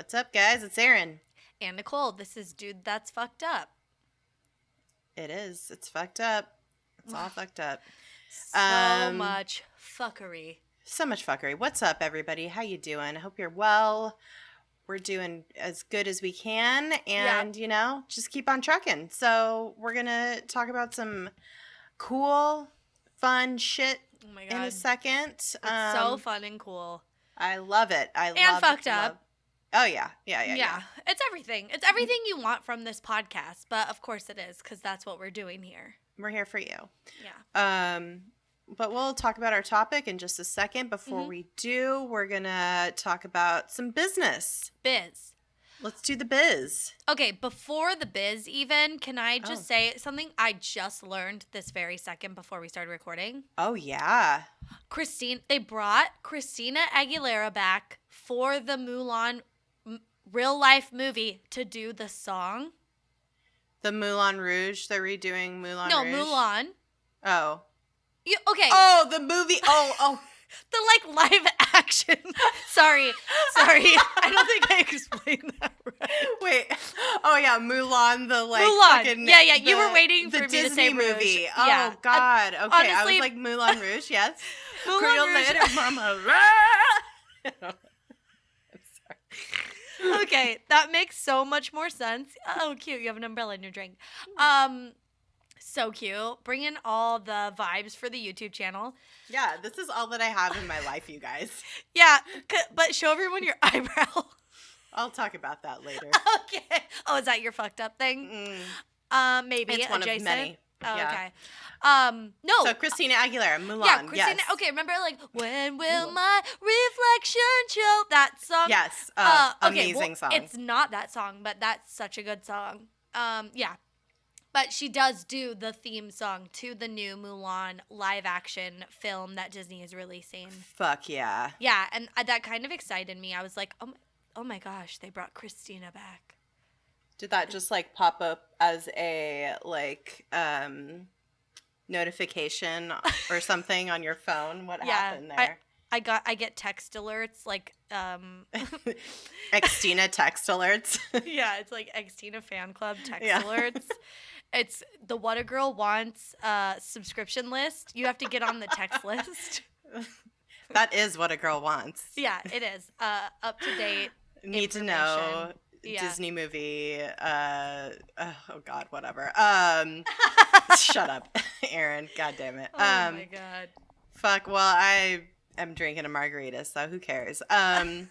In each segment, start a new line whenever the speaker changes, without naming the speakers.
What's up, guys? It's Erin.
And Nicole, this is Dude That's Fucked Up.
It is. It's fucked up. It's all fucked up.
So much fuckery.
So much fuckery. What's up, everybody? How you doing? I hope you're well. We're doing as good as we can, and, you know, just keep on trucking. So we're going to talk about some cool, fun shit in a second. It's
so fun and cool.
I love it.
And fucked up.
Oh, yeah. Yeah.
It's everything. It's everything you want from this podcast, but of course it is, because that's what we're doing here.
We're here for you.
Yeah.
But we'll talk about our topic in just a second. Before we do, we're going to talk about some business.
Biz.
Let's do the biz.
Okay, before the biz even, can I just say something I just learned this very second before we started recording?
Oh, yeah.
They brought Christina Aguilera back for the Mulan real-life movie to do the song.
The Moulin Rouge? They're redoing Moulin Rouge?
No, Mulan.
Oh.
Okay.
Oh, the movie. Oh.
The, live action. Sorry. I don't think I explained that right.
Wait. Oh, yeah. Mulan,
Mulan.
Fucking...
Yeah. You were waiting for me
Disney
to say
movie.
Rouge.
Oh,
yeah.
God. Okay.
Honestly,
I was like, Moulin Rouge, yes.
Moulin Rouge.
Later, Mama. I'm sorry.
Okay. That makes so much more sense. Oh, cute. You have an umbrella in your drink. So cute. Bring in all the vibes for the YouTube channel.
Yeah, this is all that I have in my life, you guys.
Yeah, but show everyone your eyebrow.
I'll talk about that later.
Okay. Oh, is that your fucked up thing? Maybe.
It's one
adjacent?
of many.
Oh,
yeah.
Okay. No.
So Christina Aguilera, Mulan.
Yeah, Christina.
Yes.
Okay, remember when will my reflection show? That song?
Yes.
Okay,
amazing song.
It's not that song, but that's such a good song. Yeah. But she does do the theme song to the new Mulan live-action film that Disney is releasing.
Fuck yeah.
Yeah, and that kind of excited me. I was like, oh my gosh, they brought Christina back.
Did that just, pop up as a, notification or something on your phone? What happened there?
I get text alerts,
Xtina text alerts.
Yeah, it's like Xtina fan club text alerts. It's the What a Girl Wants subscription list. You have to get on the text list.
That is what a girl wants.
Yeah, it is. Up to date.
Need to know. Disney movie. Oh God, whatever. Shut up, Erin. God damn it.
Oh my God.
Fuck. Well, I am drinking a margarita, so who cares? So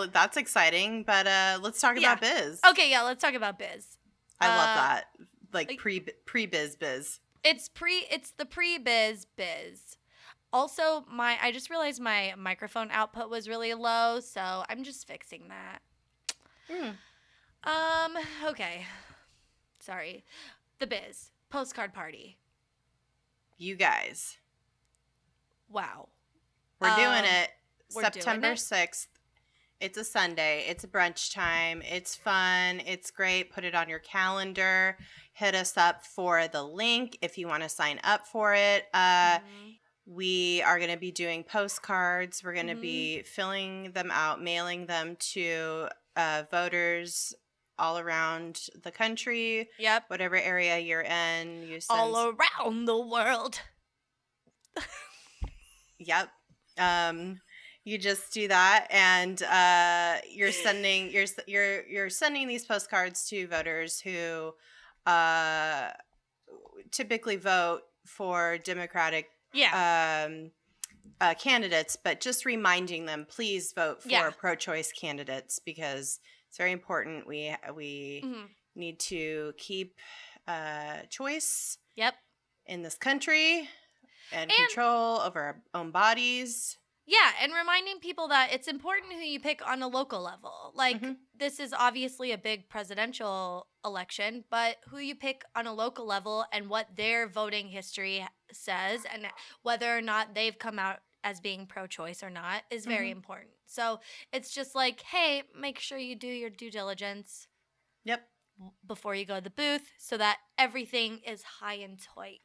that's exciting, but let's talk about biz.
Okay, yeah, let's talk about biz.
I love that. Pre-biz biz.
It's the pre-biz biz. Also, I just realized my microphone output was really low, so I'm just fixing that. Okay. Sorry. The biz. Postcard party.
You guys.
Wow.
We're doing it. September 6th. It's a Sunday. It's a brunch time. It's fun. It's great. Put it on your calendar. Hit us up for the link if you want to sign up for it. We are going to be doing postcards. We're going to be filling them out, mailing them to voters all around the country.
Yep.
Whatever area you're in. You send
all around the world.
Yep. You just do that, and you're sending these postcards to voters who typically vote for Democratic candidates, but just reminding them, please vote for pro-choice candidates, because it's very important. We need to keep choice in this country and control over our own bodies.
Yeah, and reminding people that it's important who you pick on a local level. This is obviously a big presidential election, but who you pick on a local level and what their voting history says and whether or not they've come out as being pro-choice or not is very important. So it's just like, hey, make sure you do your due diligence.
Yep.
Before you go to the booth so that everything is high and tight.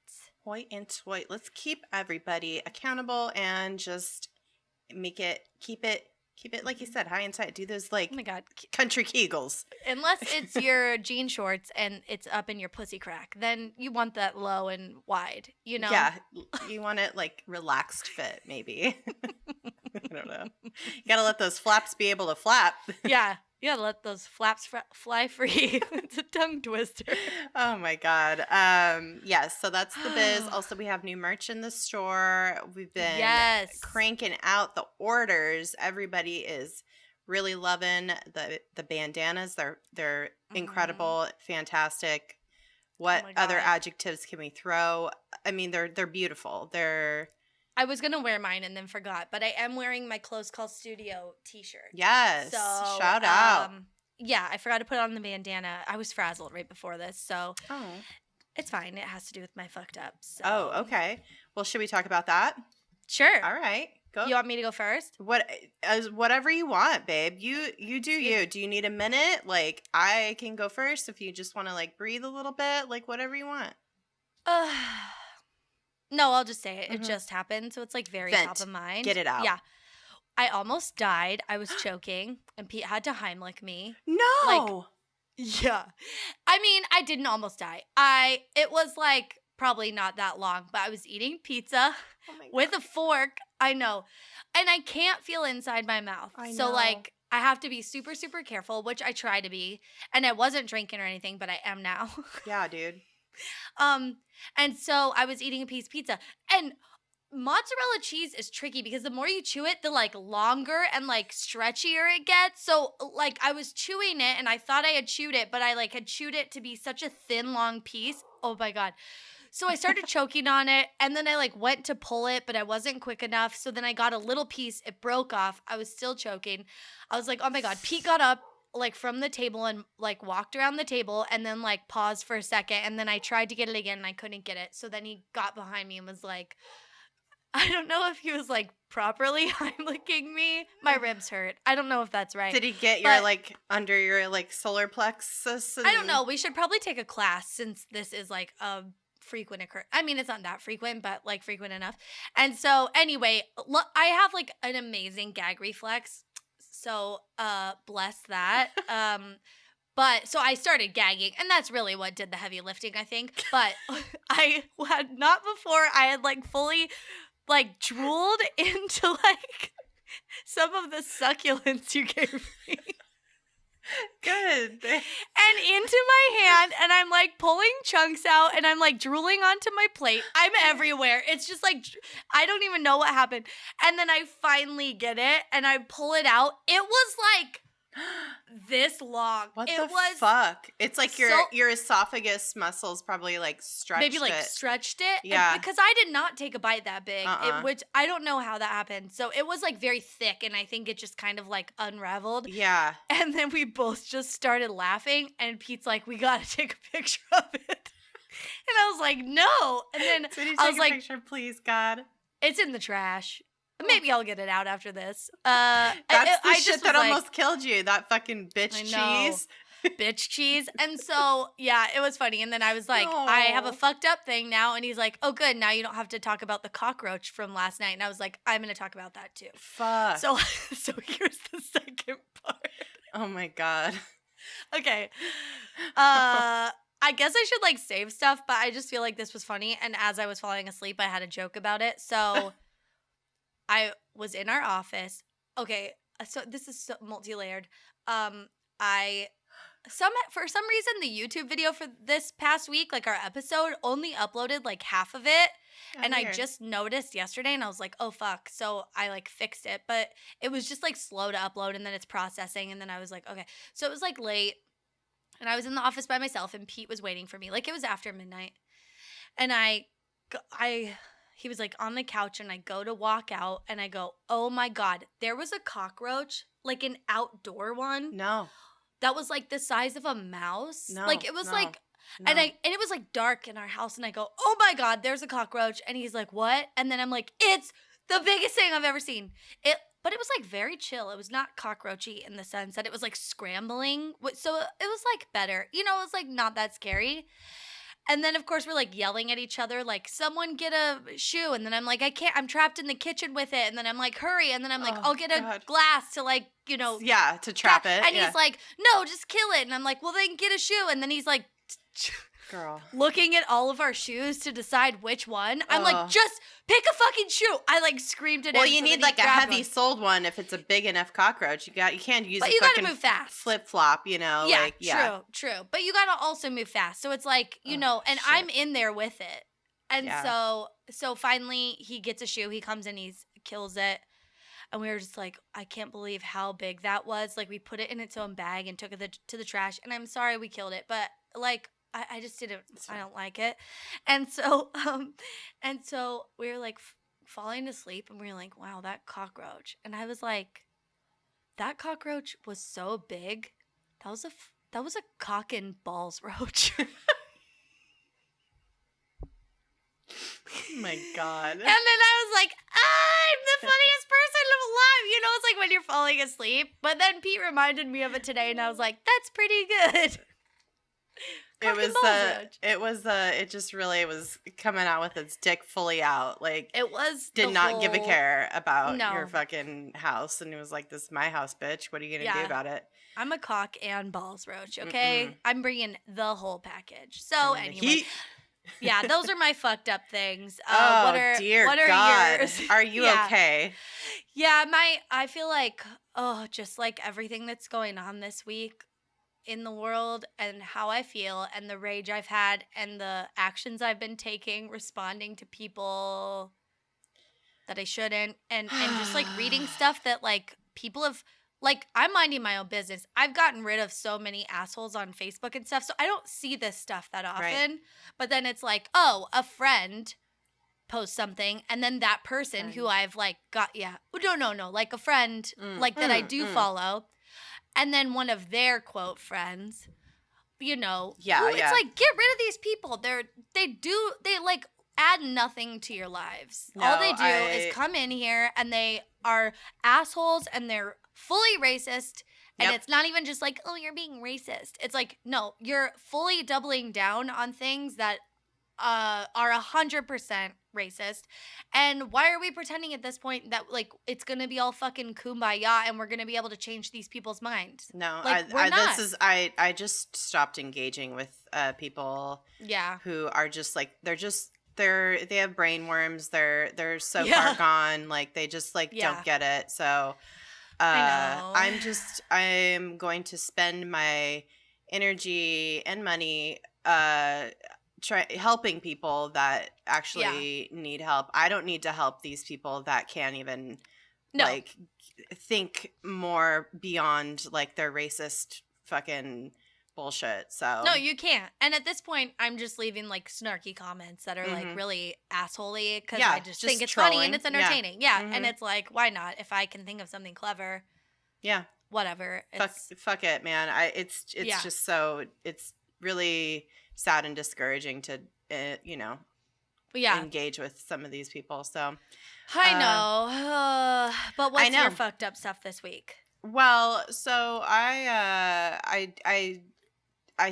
Hoi and toit. Let's keep everybody accountable and just keep it Keep it, like you said, high and tight. Do those, like,
Oh my God.
country Kegels.
Unless it's your jean shorts and it's up in your pussy crack, then you want that low and wide, you know?
Yeah. You want it, like, relaxed fit, maybe. I don't know. You got to let those flaps be able to flap.
Yeah. Yeah, let those flaps fly free. It's a tongue twister.
Oh my God. Yes, so that's the biz. Also, we have new merch in the store. We've been cranking out the orders. Everybody is really loving the bandanas. They're incredible, fantastic. What other adjectives can we throw? I mean, they're beautiful.
I was going to wear mine and then forgot, but I am wearing my Close Call Studio t-shirt.
Yes. So, shout out.
Yeah, I forgot to put on the bandana. I was frazzled right before this, so it's fine. It has to do with my fucked up. So.
Oh, okay. Well, should we talk about that?
Sure.
All right. Go.
You want me to go first?
Whatever you want, babe. You do you. Do you need a minute? Like, I can go first if you just want to, like, breathe a little bit. Like, whatever you want.
No, I'll just say it. It just happened, so it's, like, very top of mind.
Get it out.
Yeah. I almost died. I was choking, and Pete had to Heimlich me.
No!
Yeah. I mean, I didn't almost die. It was, like, probably not that long, but I was eating pizza with a fork. I know. And I can't feel inside my mouth. I know. So, like, I have to be super, super careful, which I try to be. And I wasn't drinking or anything, but I am now.
Yeah, dude.
And so I was eating a piece of pizza, and mozzarella cheese is tricky because the more you chew it, the, like, longer and, like, stretchier it gets. So, like, I was chewing it and I thought I had chewed it, but I, like, had chewed it to be such a thin, long piece. Oh my God. So I started choking on it, and then I, like, went to pull it, but I wasn't quick enough. So then I got a little piece. It broke off. I was still choking. I was like, oh my God. Pete got up, like, from the table and, like, walked around the table and then, like, paused for a second. And then I tried to get it again and I couldn't get it. So then he got behind me and was like, I don't know if he was, like, properly Heimliching me. My ribs hurt. I don't know if that's right.
Did he get your, like, under your, like, solar plexus?
I don't know. We should probably take a class since this is, like, a frequent occurrence. I mean, it's not that frequent, but, like, frequent enough. And so, anyway, I have, like, an amazing gag reflex. So, bless that. But so I started gagging, and that's really what did the heavy lifting, I think. But I had not before. I had, like, fully, like, drooled into, like, some of the succulents you gave me.
Good.
And into my hand, and I'm, like, pulling chunks out, and I'm, like, drooling onto my plate. I'm everywhere. It's just, like, I don't even know what happened. And then I finally get it, and I pull it out. It was, like, this long.
What the fuck? It's like your esophagus muscles probably, like, stretched it.
Maybe, like, stretched it.
Yeah.
Because I did not take a bite that big, which I don't know how that happened. So it was, like, very thick, and I think it just kind of, like, unraveled.
Yeah.
And then we both just started laughing, and Pete's like, we gotta take a picture of it. And I was like, no. And then I was like,
picture, please, God.
It's in the trash. Maybe I'll get it out after this.
That's the shit that almost killed you. That fucking bitch cheese.
Bitch cheese. And so, yeah, it was funny. And then I was like, I have a fucked up thing now. And he's like, oh, good. Now you don't have to talk about the cockroach from last night. And I was like, I'm going to talk about that too.
Fuck.
So here's the second part.
Oh my God.
Okay. I guess I should, like, save stuff, but I just feel like this was funny. And as I was falling asleep, I had a joke about it. So I was in our office. Okay, so this is so multi-layered. For some reason, the YouTube video for this past week, like our episode, only uploaded like half of it. And weird. I just noticed yesterday, and I was like, oh, fuck. So I, like, fixed it. But it was just, like, slow to upload, and then it's processing. And then I was like, okay. So it was, like, late, and I was in the office by myself, and Pete was waiting for me. Like, it was after midnight. And he was, like, on the couch, and I go to walk out, and I go, oh, my God. There was a cockroach, like an outdoor one.
No.
That was, like, the size of a mouse.
No.
Like, it was, like,
no.
and it was, like, dark in our house, and I go, oh, my God, there's a cockroach. And he's like, what? And then I'm like, it's the biggest thing I've ever seen. But it was, like, very chill. It was not cockroachy in the sense that it was, like, scrambling. So it was, like, better. You know, it was, like, not that scary. And then, of course, we're like yelling at each other, like, someone get a shoe. And then I'm like, I can't, I'm trapped in the kitchen with it. And then I'm like, hurry. And then I'm like, I'll get a glass to like, you know.
Yeah, to trap it.
And he's like, no, just kill it. And I'm like, well, then get a shoe. And then he's like,
girl,
looking at all of our shoes to decide which one. I'm like, just pick a fucking shoe. I like screamed at him.
Well, you need like a heavy-soled one if it's a big enough cockroach. You can't use. But you gotta move fast. Flip flop, you know.
Yeah, true. But you gotta also move fast. So it's like, you know, and shit. I'm in there with it. And so finally he gets a shoe. He comes in, he kills it. And we were just like, I can't believe how big that was. Like, we put it in its own bag and took it to the trash. And I'm sorry we killed it, but like, I just didn't. I don't like it. And so we were like falling asleep, and we were like, wow, that cockroach. And I was like, that cockroach was so big. That was a cock and balls roach.
Oh my God.
And then I was like, I'm the funniest person alive. You know, it's like when you're falling asleep. But then Pete reminded me of it today, and I was like, that's pretty good.
It just really was coming out with its dick fully out. Like,
it was
did not give a care about your fucking house. And it was like, this is my house, bitch. What are you going to do about it?
I'm a cock and balls roach, okay? Mm-mm. I'm bringing the whole package. So anyway, yeah, those are my fucked up things.
Dear God.
Yours?
Are you okay?
Yeah, I feel like, just like everything that's going on this week in the world and how I feel and the rage I've had and the actions I've been taking, responding to people that I shouldn't, and just like reading stuff that like people have, like, I'm minding my own business. I've gotten rid of so many assholes on Facebook and stuff, so I don't see this stuff that often. Right. But then it's like, a friend posts something, and then that person who I've like got, no, like a friend like that I do follow. And then one of their quote friends, you know, it's like, get rid of these people. They like add nothing to your lives. No, all they do is come in here and they are assholes and they're fully racist. And it's not even just like, oh, you're being racist. It's like, no, you're fully doubling down on things that are 100% racist. And why are we pretending at this point that like it's gonna be all fucking kumbaya and we're gonna be able to change these people's minds?
No,
like,
I just stopped engaging with people who are just like they have brain worms. They're so far gone. Like they just like don't get it. So I'm going to spend my energy and money helping people that actually need help. I don't need to help these people that can't even like think more beyond like their racist fucking bullshit. So
no, you can't. And at this point, I'm just leaving like snarky comments that are like really assholey because I just think it's trolling. Funny and it's entertaining. Yeah, and it's like, why not? If I can think of something clever, whatever.
Fuck it, man. It's just so it's really sad and discouraging to engage with some of these people. So
I know, but what's your fucked up stuff this week?
Well, so I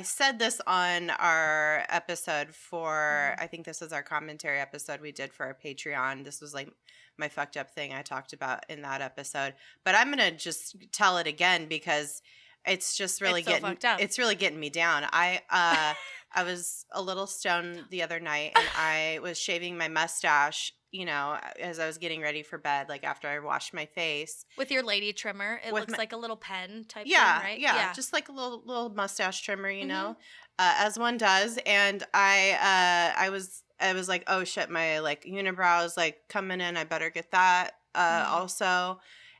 said this on our episode for I think this was our commentary episode we did for our Patreon. This was like my fucked up thing I talked about in that episode, but I'm gonna just tell it again because it's just really it's really getting me down. I was a little stoned the other night and I was shaving my mustache, you know, as I was getting ready for bed, like after I washed my face.
With your lady trimmer. It looks like a little pen type thing, right?
Yeah. Just like a little mustache trimmer, you know, as one does. And I was like, oh shit, my like unibrow is like coming in. I better get that also.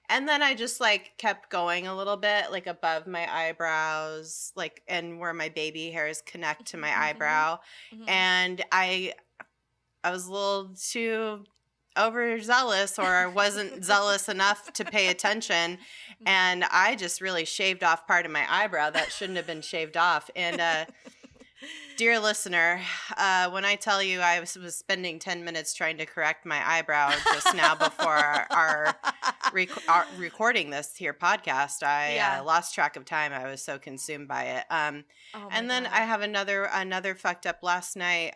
And then I just like kept going a little bit like above my eyebrows, like, and where my baby hairs connect to my eyebrow. And I was a little too overzealous or wasn't zealous enough to pay attention. And I just really shaved off part of my eyebrow that shouldn't have been shaved off. And, dear listener, when I tell you I was spending 10 minutes trying to correct my eyebrow just now before our recording this here podcast, I lost track of time. I was so consumed by it. And then I have another fucked up last night.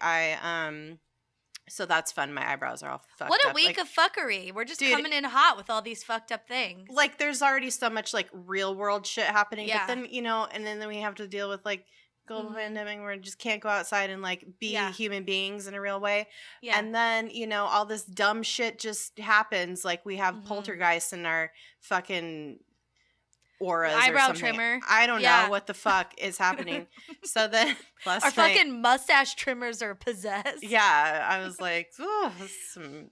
So that's fun. My eyebrows are all fucked up.
What a week of fuckery. We're just coming in hot with all these fucked up things.
Like, there's already so much, like, real world shit happening. Yeah. But then, you know, and then we have to deal with, like, global pandemic where we just can't go outside and, like, be human beings in a real way. Yeah. And then, you know, all this dumb shit just happens. Like, we have poltergeists in our fucking auras
eyebrow
or something.
Trimmer.
I don't know what the fuck is happening. So then last
our
night,
fucking mustache trimmers are possessed.
Yeah, I was like, oh,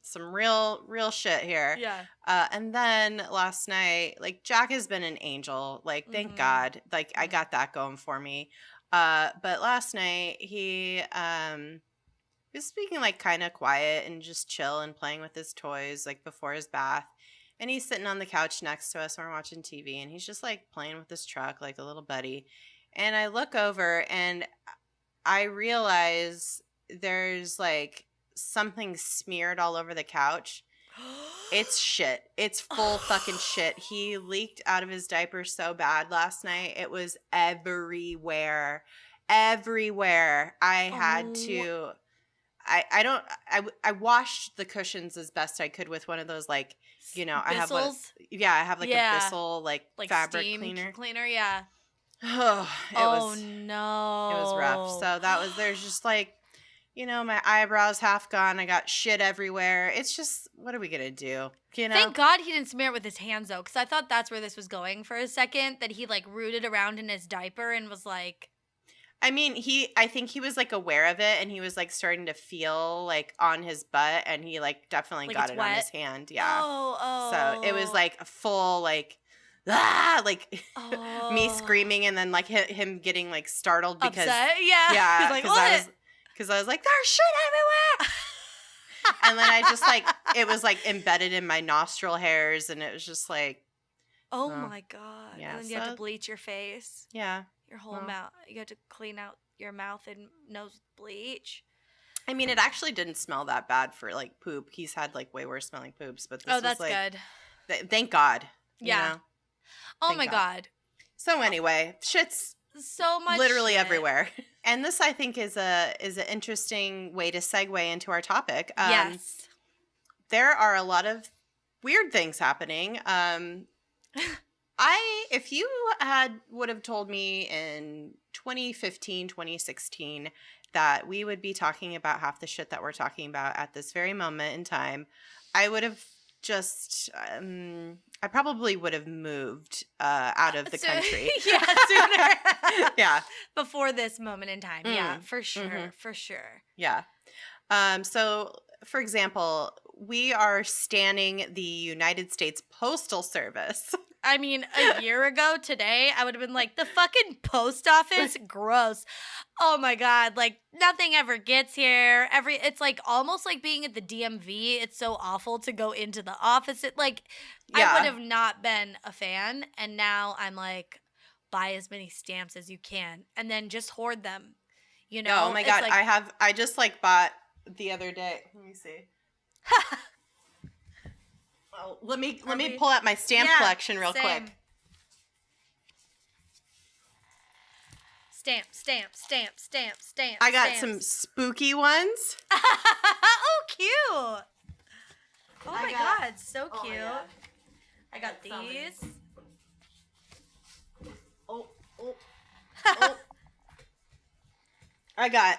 some real shit here.
Yeah.
And then last night, like, Jack has been an angel. Like, thank God. Like, I got that going for me. But last night he was speaking, like, kind of quiet and just chill and playing with his toys, like, before his bath. And he's sitting on the couch next to us when we're watching TV, and he's just, like, playing with his truck like a little buddy. And I look over, and I realize there's, like, something smeared all over the couch. It's shit. It's full fucking shit. He leaked out of his diaper so bad last night. It was everywhere. Everywhere. I had to... I washed the cushions as best I could with one of those, like, you know, I have a Bissell, like fabric
cleaner, yeah.
No.
It was
rough. So there's just, like, you know, my eyebrows half gone. I got shit everywhere. It's just, what are we gonna do? You know?
Thank God he didn't smear it with his hands, though, because I thought that's where this was going for a second, that he, like, rooted around in his diaper and was like...
I mean, I think he was, like, aware of it, and he was, like, starting to feel, like, on his butt, and he, like, definitely got it on his hand. Yeah.
Oh.
So it was, like, a full, like, like, me screaming, and then, like, him getting, like, startled because...
Upset? Yeah.
Yeah.
He's like, what?
Because I was like, there's shit everywhere! And then I just, like, it was, like, embedded in my nostril hairs, and it was just, like...
Oh, my God.
Yeah,
and then you have to bleach your face.
Yeah.
Your whole mouth. You have to clean out your mouth and nose with bleach.
I mean, it actually didn't smell that bad for, like, poop. He's had, like, way worse smelling poops, but this was,
that's
like,
good.
Thank God.
Yeah.
You know?
Oh, my God.
So anyway, shit's
so much
literally
shit.
Everywhere. And this, I think, is an interesting way to segue into our topic.
Yes.
There are a lot of weird things happening. If you would have told me in 2015, 2016 that we would be talking about half the shit that we're talking about at this very moment in time, I would have just, I probably would have moved out of the country.
Yeah, sooner.
Yeah.
Before this moment in time. Yeah, for sure. For sure.
Yeah. So, for example, we are standing the United States Postal Service.
I mean, a year ago today, I would have been like, the fucking post office? Gross. Oh my God. Like, nothing ever gets here. It's like almost like being at the DMV. It's so awful to go into the office. I would have not been a fan. And now I'm like, buy as many stamps as you can and then just hoard them. You know?
Oh my God.
Like,
I just, like, bought the other day. Let me see. Well, let me pull out my stamp collection real quick.
Stamp.
I got some spooky ones.
Oh, cute. Oh my God, so cute. I got these.
Oh. I got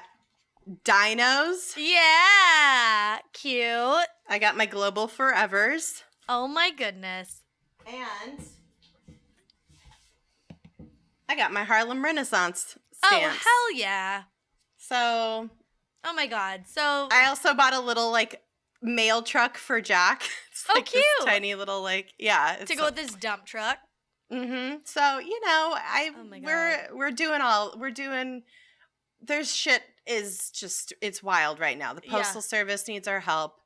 dinos.
Yeah, cute.
I got my Global Forevers.
Oh my goodness.
And I got my Harlem Renaissance stamps.
Oh, hell yeah.
So.
Oh my God. So.
I also bought a little, like, mail truck for Jack. It's like
cute.
This tiny little, like, yeah.
To go with this dump truck.
Mm-hmm. So, you know, we're doing, there's shit is just, it's wild right now. The Postal Service needs our help.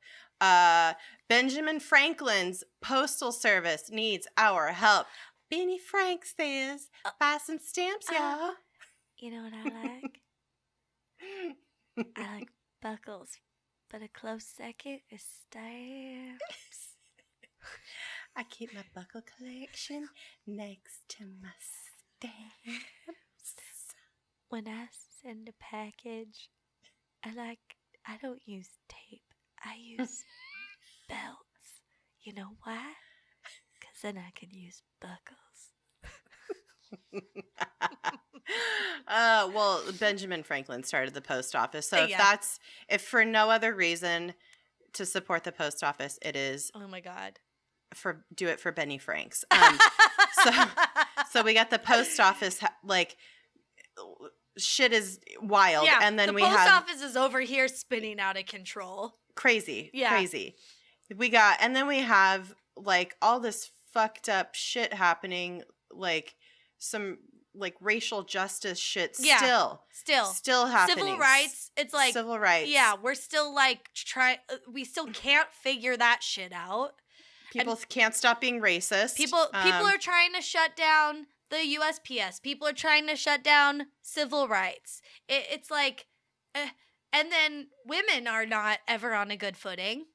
Benjamin Franklin's Postal Service needs our help. Benny Frank says, buy some stamps, y'all.
You know what I like? I like buckles, but a close second is stamps.
I keep my buckle collection next to my stamps.
When I send a package, I don't use tape. I use belts. You know why? Because then I can use buckles.
Well, Benjamin Franklin started the post office. So if for no other reason to support the post office, it is.
Oh my God.
Do it for Benny Franks. So we got the post office, like, shit is wild.
Yeah,
and then
the
we
post
have
office is over here spinning out of control.
Crazy. And then we have, like, all this fucked up shit happening, like some like racial justice shit still happening.
Civil rights. It's like
civil rights.
Yeah, we're still like we still can't figure that shit out.
People can't stop being racist.
People are trying to shut down the USPS. People are trying to shut down civil rights. It's like, and then women are not ever on a good footing.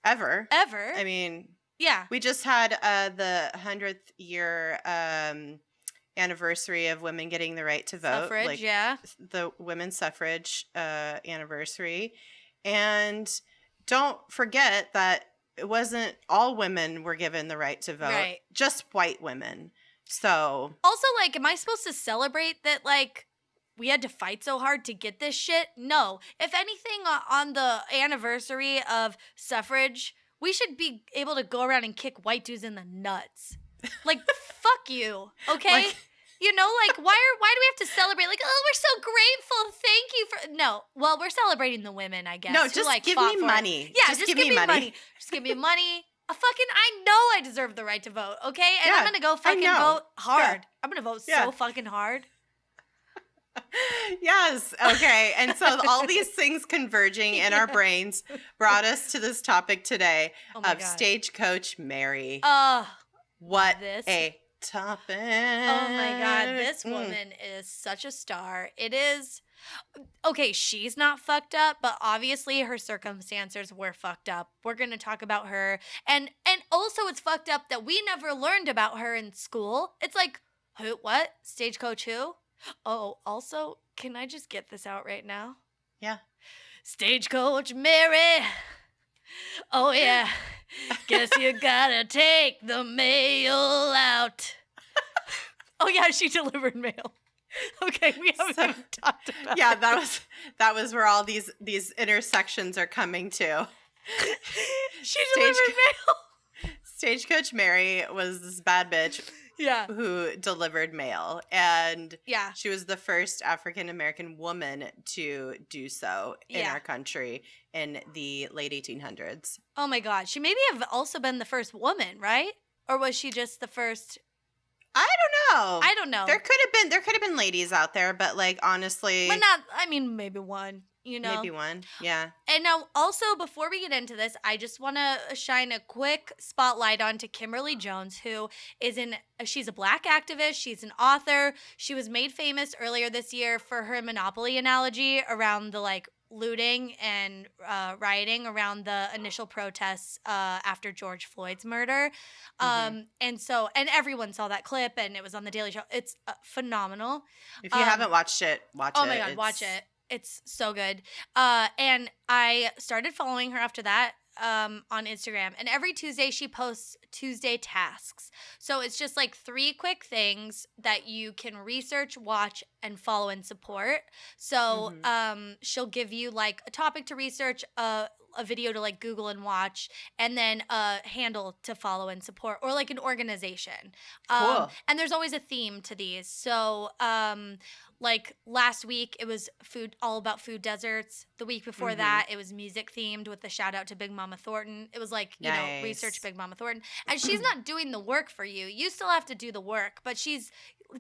Ever.
I
mean,
yeah.
We just had the 100th year anniversary of women getting the right to vote.
Suffrage,
like,
yeah.
The women's suffrage anniversary. And don't forget that it wasn't all women were given the right to vote.
Right.
Just white women. So.
Also, like, am I supposed to celebrate that, like, we had to fight so hard to get this shit? No. If anything, on the anniversary of suffrage, we should be able to go around and kick white dudes in the nuts. Like, fuck you, okay? Like, you know, like, why do we have to celebrate? Like, oh, we're so grateful. Thank you for... No. Well, we're celebrating the women, I guess.
No, just give me money.
Yeah, just give me money. Just give me money. I know I deserve the right to vote, okay? And I'm going to go fucking vote hard. Yeah. I'm going to vote so fucking hard.
Yes. Okay. And so all these things converging in our brains brought us to this topic today of Stagecoach Mary. What a topic.
Oh my God. This woman is such a star. It is. Okay, she's not fucked up, but obviously her circumstances were fucked up. We're going to talk about her. And also it's fucked up that we never learned about her in school. It's like, who, what? Stagecoach who? Oh, also, can I just get this out right now?
Yeah.
Stagecoach Mary. Oh, yeah. Guess you gotta take the mail out. Oh, yeah, she delivered mail. Okay, we haven't even talked about
Yeah, that was where all these intersections are coming to.
She delivered mail.
Stagecoach Mary was this bad bitch who delivered mail. And she was the first African-American woman to do so in our country in the late 1800s.
Oh, my God. She maybe have also been the first woman, right? Or was she just the first...
I don't know. There could have been ladies out there, but, like, honestly,
but not. I mean, maybe one. You know,
maybe one. Yeah.
And now, also, before we get into this, I just want to shine a quick spotlight onto Kimberly Jones, who is she's a Black activist. She's an author. She was made famous earlier this year for her Monopoly analogy around the, like, looting and rioting around the initial protests after George Floyd's murder. And everyone saw that clip, and it was on The Daily Show. It's phenomenal.
If you haven't watched it, watch it.
Oh my God, watch it. It's so good. And I started following her after that on Instagram. And every Tuesday she posts Tuesday tasks. So it's just like 3 quick things that you can research, watch, and follow and support. So she'll give you like a topic to research, a video to like Google and watch, and then a handle to follow and support, or like an organization.
Cool.
And there's always a theme to these. So like last week it was all about food deserts. The week before that it was music themed with the shout out to Big Mama Thornton. It was like, you know, research Big Mama Thornton. And she's not doing the work for you. You still have to do the work, but she's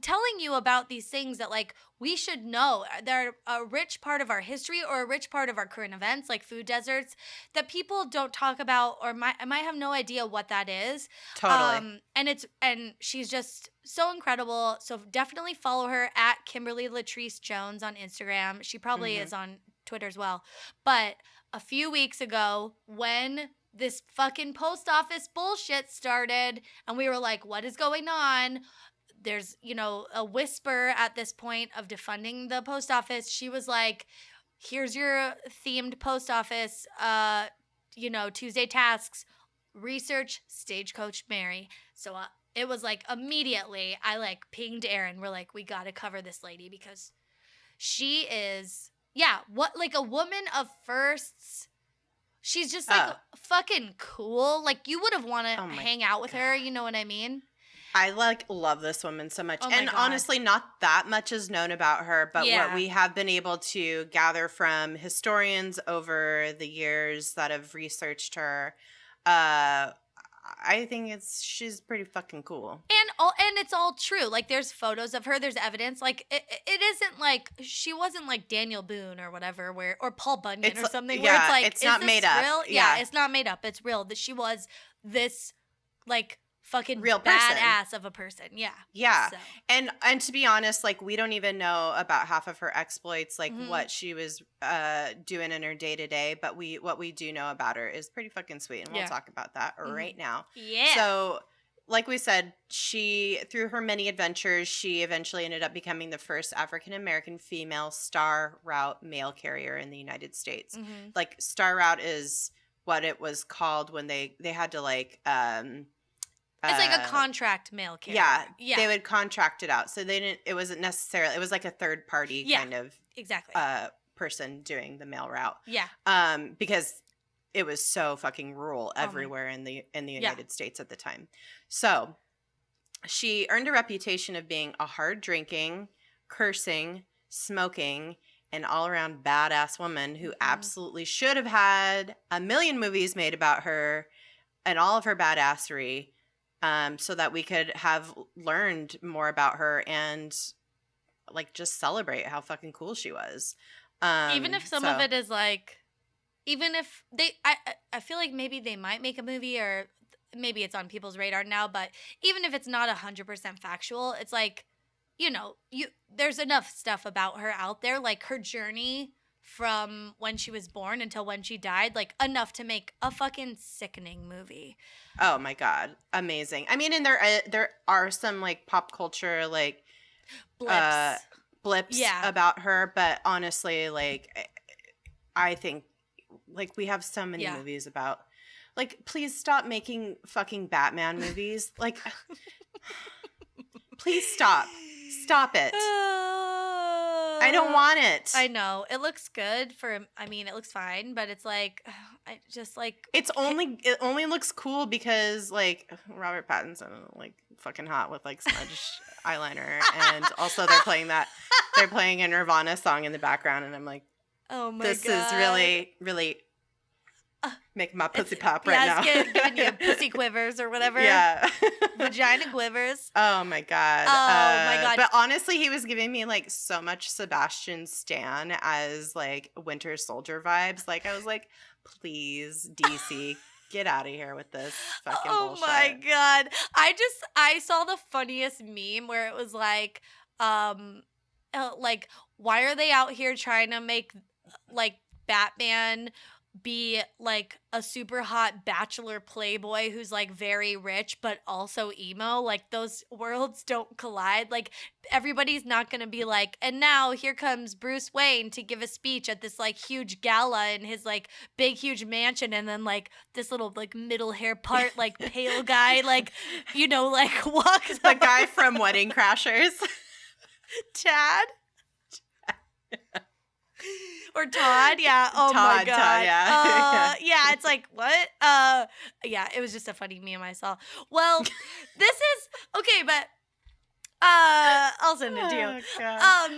telling you about these things that like we should know. They're a rich part of our history or a rich part of our current events, like food deserts, that people don't talk about or might have no idea what that is.
Totally.
And she's just so incredible. So definitely follow her at Kimberly Latrice Jones on Instagram. She probably is on Twitter as well. But a few weeks ago, when this fucking post office bullshit started, and we were like, what is going on? There's, a whisper at this point of defunding the post office. She was like, here's your themed post office, Tuesday tasks, research Stagecoach Mary. So it was like immediately I like pinged Erin. We're like, we got to cover this lady because she is, like a woman of firsts. She's just like fucking cool. Like you would have wanted to hang out with her. You know what I mean?
I love this woman so much. And
God.
honestly, not that much is known about her, but what we have been able to gather from historians over the years that have researched her, I think she's pretty fucking cool.
And it's all true. Like there's photos of her, there's evidence. Like it isn't like she wasn't like Daniel Boone or whatever, or Paul Bunyan or something where it's like
it's not made up.
Real? Yeah, it's not made up. It's real. That she was this like fucking
real
badass of a person.
Yeah. So. And to be honest, like we don't even know about half of her exploits, like what she was doing in her day to day, but what we do know about her is pretty fucking sweet, and we'll talk about that right now.
Yeah.
So like we said, through her many adventures, she eventually ended up becoming the first African-American female star route mail carrier in the United States. Like star route is what it was called when they had to like
it's like a contract mail carrier.
Yeah. They would contract it out. So it wasn't necessarily, it was like a third party kind of
exactly
person doing the mail route.
Yeah.
Because it was so fucking rural everywhere in the United States at the time. So she earned a reputation of being a hard drinking, cursing, smoking, and all around badass woman who absolutely should have had a million movies made about her and all of her badassery. So that we could have learned more about her and like just celebrate how fucking cool she was.
Even if some of it is like, even if I feel like maybe they might make a movie or maybe it's on people's radar now, but even if it's not 100% factual, it's like, there's enough stuff about her out there, like her journey from when she was born until when she died, like enough to make a fucking sickening movie.
Oh my God. Amazing. I mean, and there are some like pop culture, like blips about her, but honestly, like I think like we have so many movies about, like, please stop making fucking Batman movies. Like, please stop it. I don't want it.
I know. It looks good it looks fine, but it's like, I just like.
It only looks cool because like Robert Pattinson, like fucking hot with like smudge eyeliner. And also they're playing a Nirvana song in the background. And I'm like,
oh my God.
This is really, really making my pussy pop right now.
Giving you pussy quivers or whatever.
Yeah.
Vagina quivers.
Oh my God.
Oh my God.
But honestly, he was giving me like so much Sebastian Stan as like Winter Soldier vibes. Like I was like, please, DC, get out of here with this fucking bullshit.
Oh my God. I saw the funniest meme where it was like, why are they out here trying to make like Batman be like a super hot bachelor playboy who's like very rich but also emo? Like those worlds don't collide. Like everybody's not gonna be like, and now here comes Bruce Wayne to give a speech at this like huge gala in his like big huge mansion, and then like this little like middle hair part like pale guy like like walks
the guy from Wedding Crashers.
Tad or Todd, yeah. Oh
Todd,
my God.
Todd, yeah.
Yeah, it's like, what? Yeah, it was just a funny meme I saw. Well, this is okay, but I'll send it to you.
God.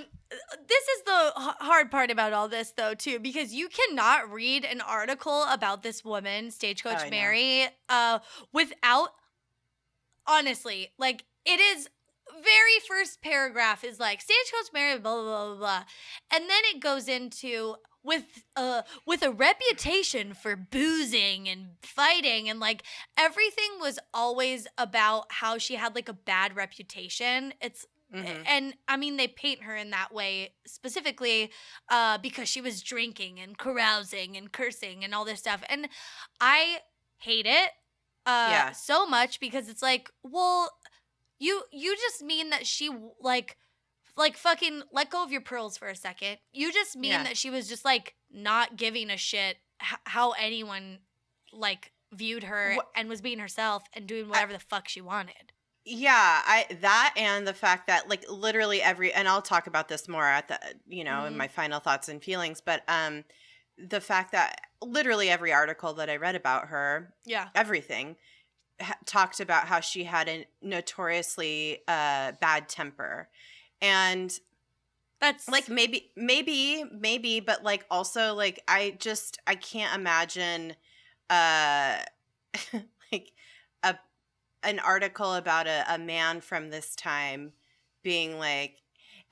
This is the hard part about all this, though, too, because you cannot read an article about this woman, Stagecoach Mary, without, honestly, like, it is. Very first paragraph is like Stagecoach Mary, blah, blah, blah, blah, blah. And then it goes into with a reputation for boozing and fighting, and like everything was always about how she had like a bad reputation. It's and I mean they paint her in that way specifically because she was drinking and carousing and cursing and all this stuff. And I hate it
Yeah.
so much because it's like, well, you just mean that she like fucking let go of your pearls for a second. You just mean
Yeah.
that she was just like not giving a shit how anyone like viewed her and was being herself and doing whatever the fuck she wanted.
Yeah, that and the fact that like literally and I'll talk about this more at the in my final thoughts and feelings, but the fact that literally every article that I read about her, everything talked about how she had a notoriously bad temper. And
that's
like maybe, but like also like I can't imagine like an article about a man from this time being like,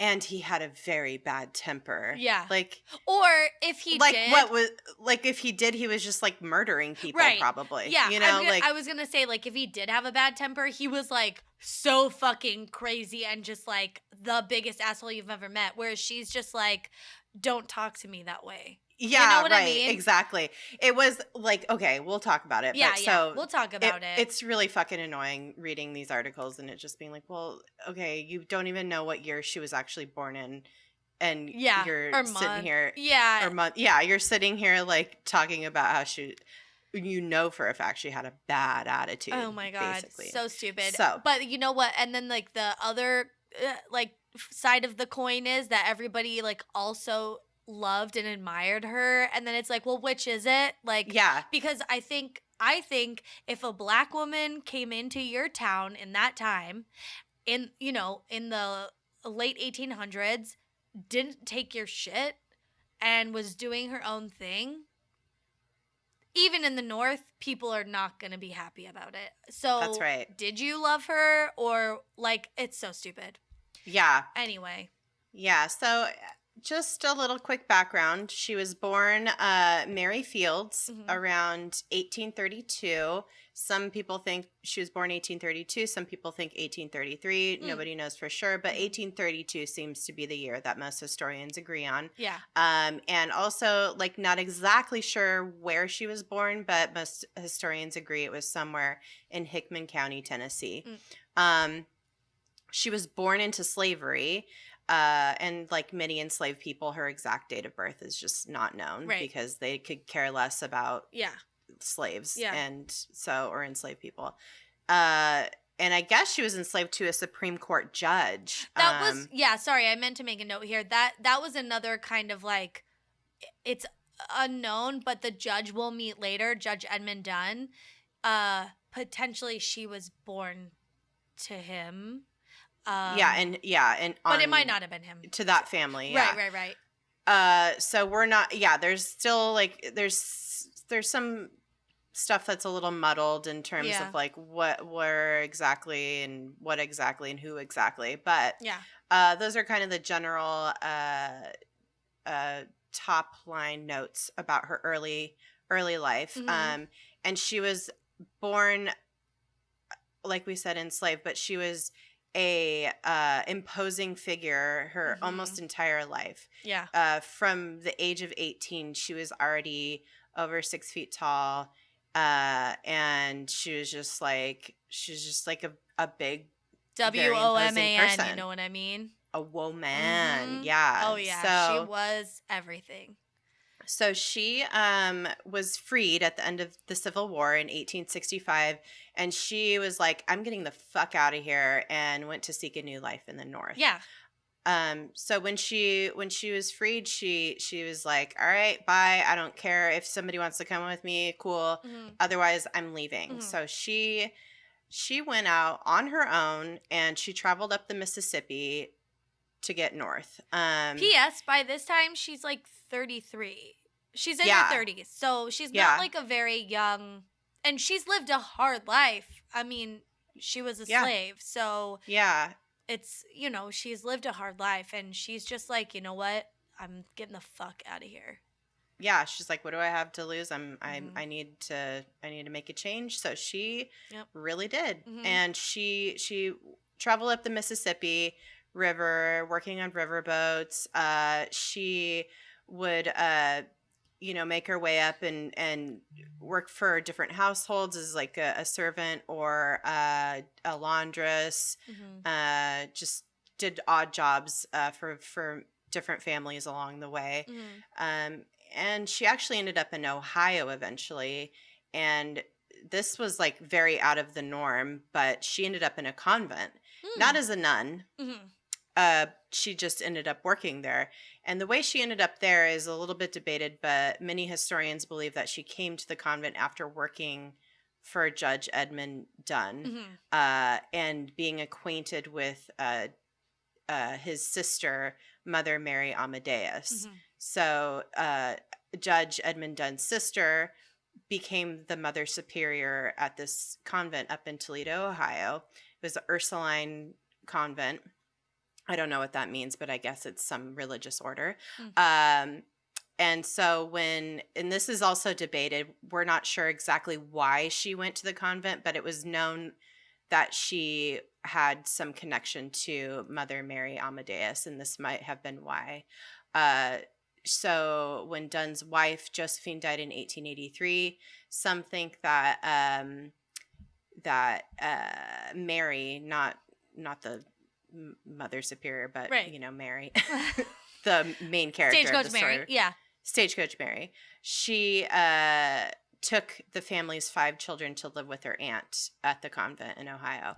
and he had a very bad temper.
Yeah.
Like,
or if he
like
did,
what was like if he did, he was just like murdering people,
right.
probably.
Yeah.
Like
I was gonna say like if he did have a bad temper, he was like so fucking crazy and just like the biggest asshole you've ever met. Whereas she's just like, don't talk to me that way.
Yeah,
you know what
right.
I mean?
Exactly. It was like, okay, we'll talk about it.
Yeah,
but
yeah,
so
we'll talk about it.
It's really fucking annoying reading these articles and it just being like, well, okay, you don't even know what year she was actually born in, and you're sitting here, or month, you're sitting here like talking about how for a fact she had a bad attitude.
Oh my god,
basically.
so stupid.
So,
but you know what? And then like the other like side of the coin is that everybody like also loved and admired her, and then it's like, well, which is it? Like,
yeah,
because I think if a black woman came into your town in that time, in the late 1800s, didn't take your shit and was doing her own thing, even in the North, people are not going to be happy about it. So
that's right.
Did you love her, or like, it's so stupid.
Yeah.
Anyway.
Yeah. So just a little quick background. She was born Mary Fields around 1832. Some people think she was born 1832. Some people think 1833. Nobody knows for sure, but 1832 seems to be the year that most historians agree on.
Yeah.
And also, like, not exactly sure where she was born, but most historians agree it was somewhere in Hickman County, Tennessee. She was born into slavery. And like many enslaved people, her exact date of birth is just not known, because they could care less about slaves or enslaved people. And I guess she was enslaved to a Supreme Court judge.
That was sorry, I meant to make a note here. That was another kind of like, it's unknown, but the judge we'll meet later, Judge Edmund Dunn, potentially she was born to him. But it might not have been him,
to that family.
Right.
So we're not. Yeah, there's still like there's some stuff that's a little muddled in terms of like where exactly and what exactly and who exactly. But those are kind of the general top line notes about her early life. And she was born, like we said, enslaved, but she was a imposing figure her almost entire life. From the age of 18, she was already over 6 feet tall, and she was just like a big
WOMAN, you know what I mean?
A woman. Yeah.
Oh yeah, so she was everything.
So she was freed at the end of the Civil War in 1865, and she was like, I'm getting the fuck out of here, and went to seek a new life in the North.
Yeah.
So when she was freed, she was like, all right, bye. I don't care if somebody wants to come with me, cool. Otherwise, I'm leaving. So she went out on her own, and she traveled up the Mississippi to get north.
P.S. By this time, she's like 33. She's in her 30s, so she's not like a very young, and she's lived a hard life. I mean, she was a slave, so it's, she's lived a hard life, and she's just like, you know what? I'm getting the fuck out of here.
Yeah, she's like, what do I have to lose? I need to make a change. So she really did, and she traveled up the Mississippi River, working on river boats. She would make her way up and work for different households as like a servant or a laundress. Just did odd jobs for different families along the way. And she actually ended up in Ohio eventually. And this was like very out of the norm, but she ended up in a convent, not as a nun. She just ended up working there. And the way she ended up there is a little bit debated, but many historians believe that she came to the convent after working for Judge Edmund Dunn and being acquainted with his sister, Mother Mary Amadeus. So Judge Edmund Dunn's sister became the Mother Superior at this convent up in Toledo, Ohio. It was an Ursuline convent. I don't know what that means, but I guess it's some religious order. And so and this is also debated, we're not sure exactly why she went to the convent, but it was known that she had some connection to Mother Mary Amadeus, and this might have been why. So when Dunn's wife, Josephine, died in 1883, some think that Mary, not the Mother Superior, but Mary, the main character
Stagecoach
of the
Mary,
story. Stagecoach Mary. She took the family's 5 children to live with her aunt at the convent in Ohio.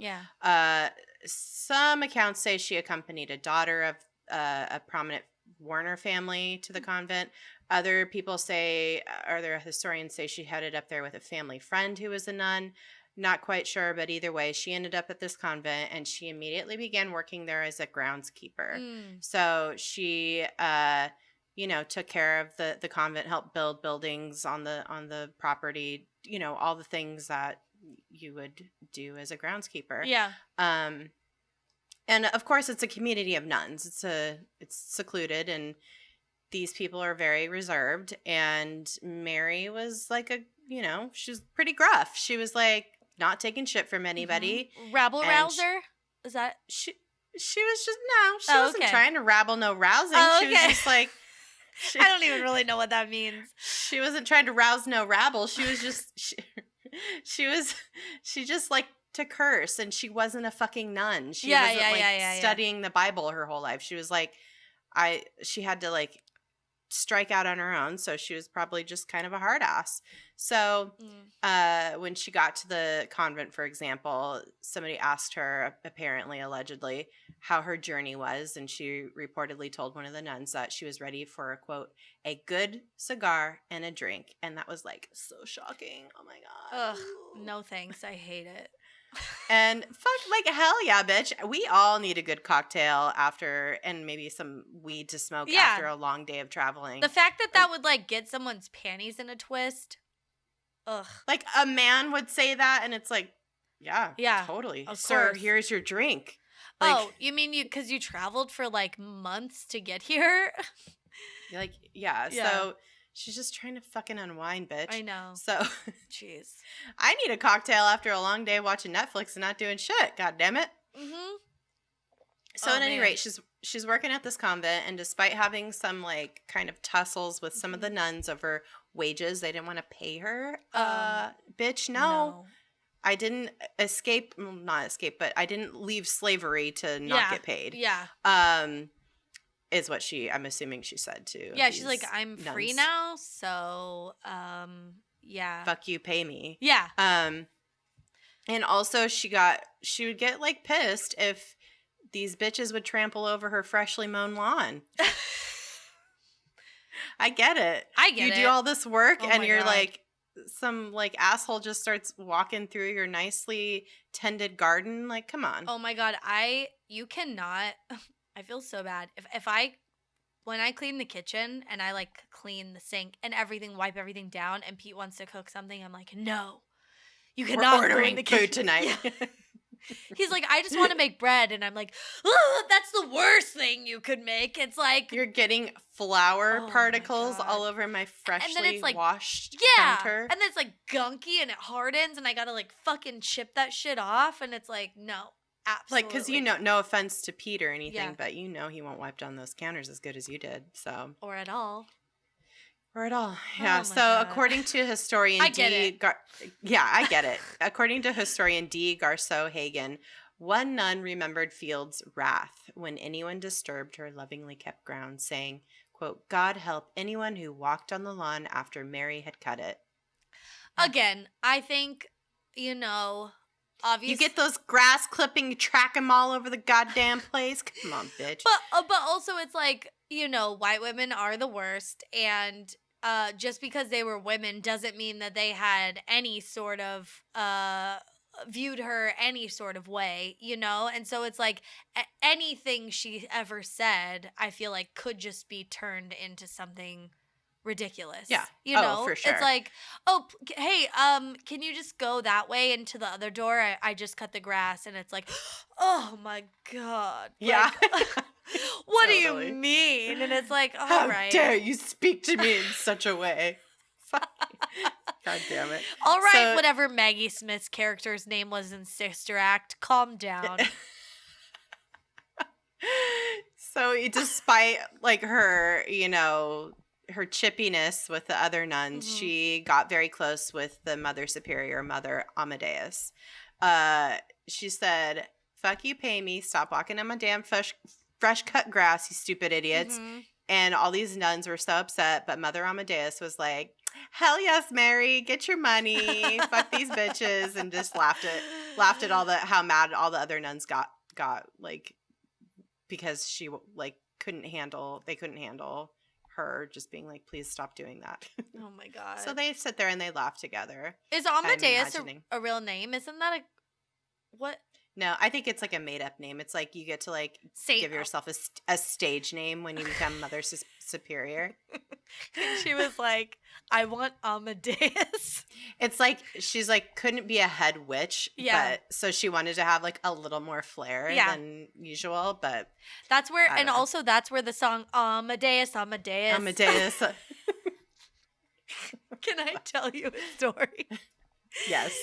Some accounts say she accompanied a daughter of a prominent Warner family to the convent. Other people say, other historians say she headed up there with a family friend who was a nun. Not quite sure, but either way, she ended up at this convent, and she immediately began working there as a groundskeeper. So she, took care of the convent, helped build buildings on the property, all the things that you would do as a groundskeeper. And of course, it's a community of nuns. It's secluded, and these people are very reserved. And Mary was like she was pretty gruff. She was like not taking shit from anybody.
Rabble rouser? Is that
she was just she wasn't trying to rabble no rousing. She was just like
I don't even really know what that means.
She wasn't trying to rouse no rabble. She was just she just like to curse, and she wasn't a fucking nun. She wasn't studying the Bible her whole life. She was like she had to like strike out on her own, so she was probably just kind of a hard ass. So when she got to the convent, for example, somebody asked her, apparently allegedly, how her journey was, and she reportedly told one of the nuns that she was ready for a quote, a good cigar and a drink. And that was like so shocking. Oh my god.
Ugh, no thanks, I hate it.
And fuck, like, hell yeah, bitch. We all need a good cocktail after, and maybe some weed to smoke after a long day of traveling.
The fact that would, like, get someone's panties in a twist. Ugh.
Like, a man would say that, and it's like, yeah, totally. Sir, here's your drink. Like,
you mean because you traveled for, like, months to get here?
Like, yeah. So she's just trying to fucking unwind, bitch.
I know.
So,
jeez.
I need a cocktail after a long day watching Netflix and not doing shit. God damn it. So at any rate, she's working at this convent, and despite having some like kind of tussles with some of the nuns over wages, they didn't want to pay her. Bitch, no. I didn't not escape, but I didn't leave slavery to not get paid. Is what I'm assuming she said too.
Yeah, she's like, I'm free now, so
fuck you, pay me.
Yeah.
And also she would get like pissed if these bitches would trample over her freshly mown lawn. I get it. You do all this work and you're like, some like asshole just starts walking through your nicely tended garden. Like, come on.
Oh my god, you cannot. I feel so bad. When I clean the kitchen and I like clean the sink and everything, wipe everything down, and Pete wants to cook something, I'm like, no, you cannot.
We're ordering food tonight.
Yeah. He's like, I just want to make bread, and I'm like, oh, that's the worst thing you could make. It's like
you're getting flour particles all over my freshly washed counter.
And then it's like gunky and it hardens, and I gotta like fucking chip that shit off, and it's like, no. Absolutely.
Like, because no offense to Pete or anything, but he won't wipe down those counters as good as you did, so.
Or at all.
Or at all. Yeah.
Oh my
So
God.
according to historian
I get it.
Yeah, I get it. According to historian D. Garceau Hagen, one nun remembered Field's wrath when anyone disturbed her lovingly kept ground, saying, quote, God help anyone who walked on the lawn after Mary had cut it.
Again, I think, obviously.
You get those grass clipping, you track them all over the goddamn place. Come on, bitch.
But also it's like, white women are the worst, and just because they were women doesn't mean that they had any sort of viewed her any sort of way, and so it's like anything she ever said, I feel like could just be turned into something ridiculous.
Yeah. For sure.
It's like, hey, can you just go that way into the other door? I just cut the grass. And it's like, oh my God.
Yeah.
Like, what
Totally.
do you mean? And it's like, all
How
right.
dare you speak to me in such a way? God damn it.
All right, whatever Maggie Smith's character's name was in Sister Act, calm down.
So despite like her, her chippiness with the other nuns, she got very close with the Mother Superior, Mother Amadeus. She said, fuck you, pay me. Stop walking on my damn fresh cut grass, you stupid idiots. And all these nuns were so upset, but Mother Amadeus was like, hell yes, Mary, get your money. Fuck these bitches. And just laughed at how mad all the other nuns got like, because she like couldn't handle her just being like, please stop doing that.
Oh my God.
So they sit there and they laugh together.
Is Amadeus a real name? Isn't that what?
No, I think it's like a made up name. It's like you get to like give yourself a stage name when you become Mother Superior.
She was like, I want Amadeus.
It's like she's like couldn't be a head witch.
Yeah.
But so she wanted to have like a little more flair than usual. But
that's where, and also that's where the song Amadeus.
Can
I tell you a story?
Yes.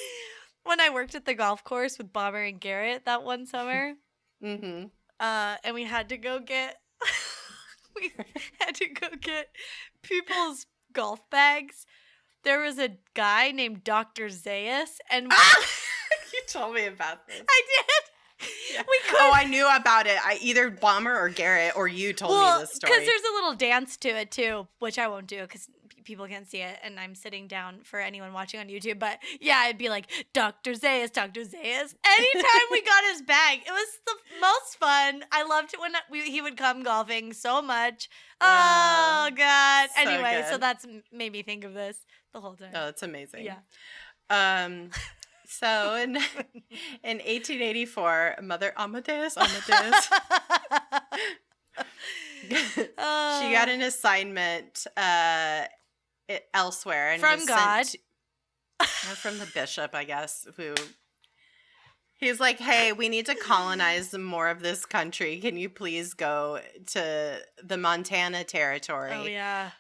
When I worked at the golf course with Bomber and Garrett that one summer, and we had to go get people's golf bags. There was a guy named Dr. Zayas, and
you told me about this.
I did.
Yeah. I knew about it. Either Bomber or Garrett or you told me this story.
Because there's a little dance to it too, which I won't do because people can't see it, and I'm sitting down for anyone watching on YouTube. But yeah, I'd be like, Dr. Zayas, Dr. Zayas. Anytime we got his bag, it was the most fun. I loved it when he would come golfing so much. Oh, God.
So
anyway,
good.
So that's made me think of this the whole time.
Oh, that's amazing.
Yeah.
So in 1884, Mother Amadeus, she got an assignment elsewhere and
from God,
from the bishop, I guess. Who he's like, hey, we need to colonize more of this country. Can you please go to the Montana territory?
Oh yeah.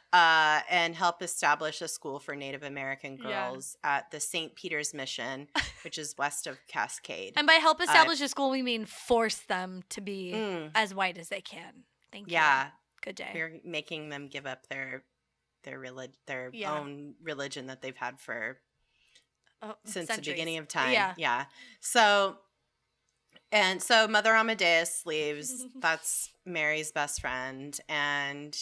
And help establish a school for Native American girls at the St. Peter's Mission, which is west of Cascade.
And by help establish a school, we mean force them to be as white as they can. Thank you.
Yeah.
Good day.
We're making them give up their own religion that they've had for since
centuries.
The beginning of time.
Yeah.
So Mother Amadeus leaves. That's Mary's best friend, and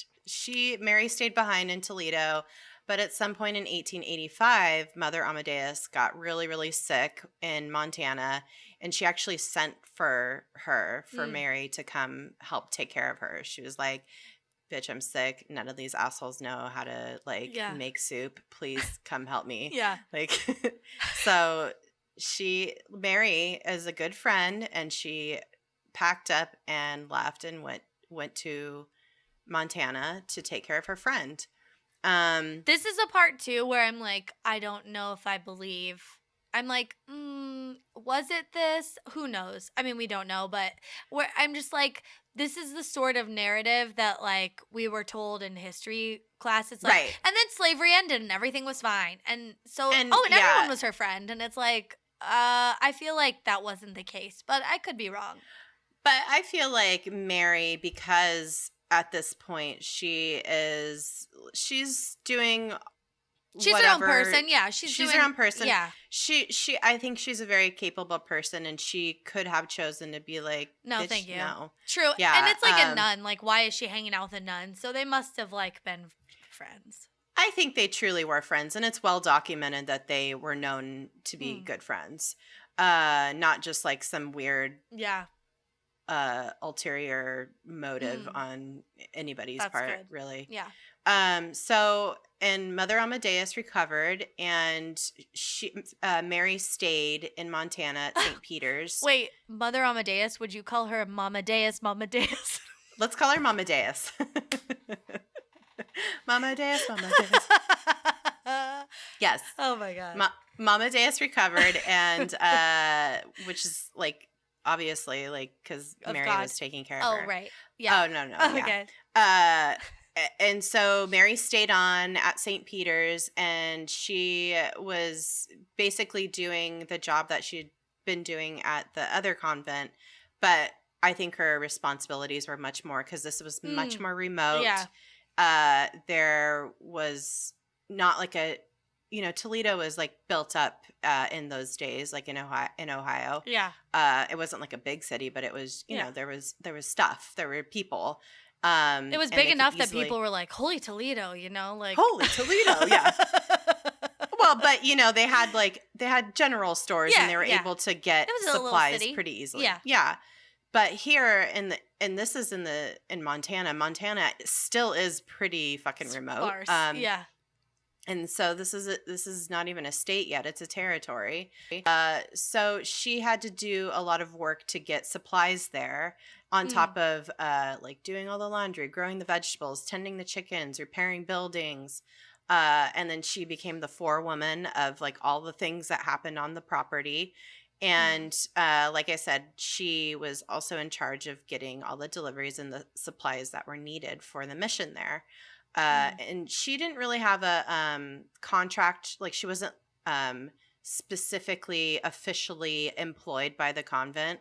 Mary stayed behind in Toledo, but at some point in 1885, Mother Amadeus got really, really sick in Montana, and she actually sent for Mary to come help take care of her. She was like, bitch, I'm sick. None of these assholes know how to make soup. Please come help me.
Yeah.
So Mary is a good friend, and she packed up and left and went to Montana to take care of her friend.
This is a part too where I'm like, I don't know if I believe. I'm like, was it this? Who knows? I mean, we don't know, but where I'm just like, this is the sort of narrative that like we were told in history class. It's like,
right.
And then slavery ended and everything was fine. And so, everyone was her friend. And it's like, I feel like that wasn't the case, but I could be wrong.
But I feel like Mary, because at this point, she's doing
She's
whatever.
her own person. Yeah, she's
her own person.
Yeah.
I think she's a very capable person, and she could have chosen to be like,
no,
bitch,
thank you.
No.
True.
Yeah,
and it's like a nun. Like, why is she hanging out with a nun? So they must have like been friends.
I think they truly were friends, and it's well documented that they were known to be good friends. Not just like some weird ulterior motive on anybody's part, good. Really.
Yeah.
So, and Mother Amadeus recovered, and Mary stayed in Montana at St. Peter's.
Wait, Mother Amadeus? Would you call her Mamadeus? Mamadeus?
Let's call her Mamadeus. Mamadeus, Mamadeus. Yes.
Oh my God.
Mamadeus recovered, and which is like obviously like because Mary was taking care of her.
Oh right. Yeah.
Oh no. Yeah. Okay. And so Mary stayed on at St. Peter's, and she was basically doing the job that she'd been doing at the other convent, but I think her responsibilities were much more because this was much more remote.
Yeah.
There was not like Toledo was like built up in those days, like in Ohio.
Yeah.
It wasn't like a big city, but it was, you know, there was stuff, there were people.
It was big enough that people were like, "Holy Toledo," like
"Holy Toledo," yeah. Well, but they had general stores, and they were able to get supplies pretty easily. Yeah. But here this is in Montana. Montana still is pretty fucking remote.
Yeah.
And so this is not even a state yet; it's a territory. So she had to do a lot of work to get supplies there, on top of like doing all the laundry, growing the vegetables, tending the chickens, repairing buildings. And then she became the forewoman of like all the things that happened on the property. And like I said, she was also in charge of getting all the deliveries and the supplies that were needed for the mission there. And she didn't really have a contract. Like she wasn't specifically officially employed by the convent.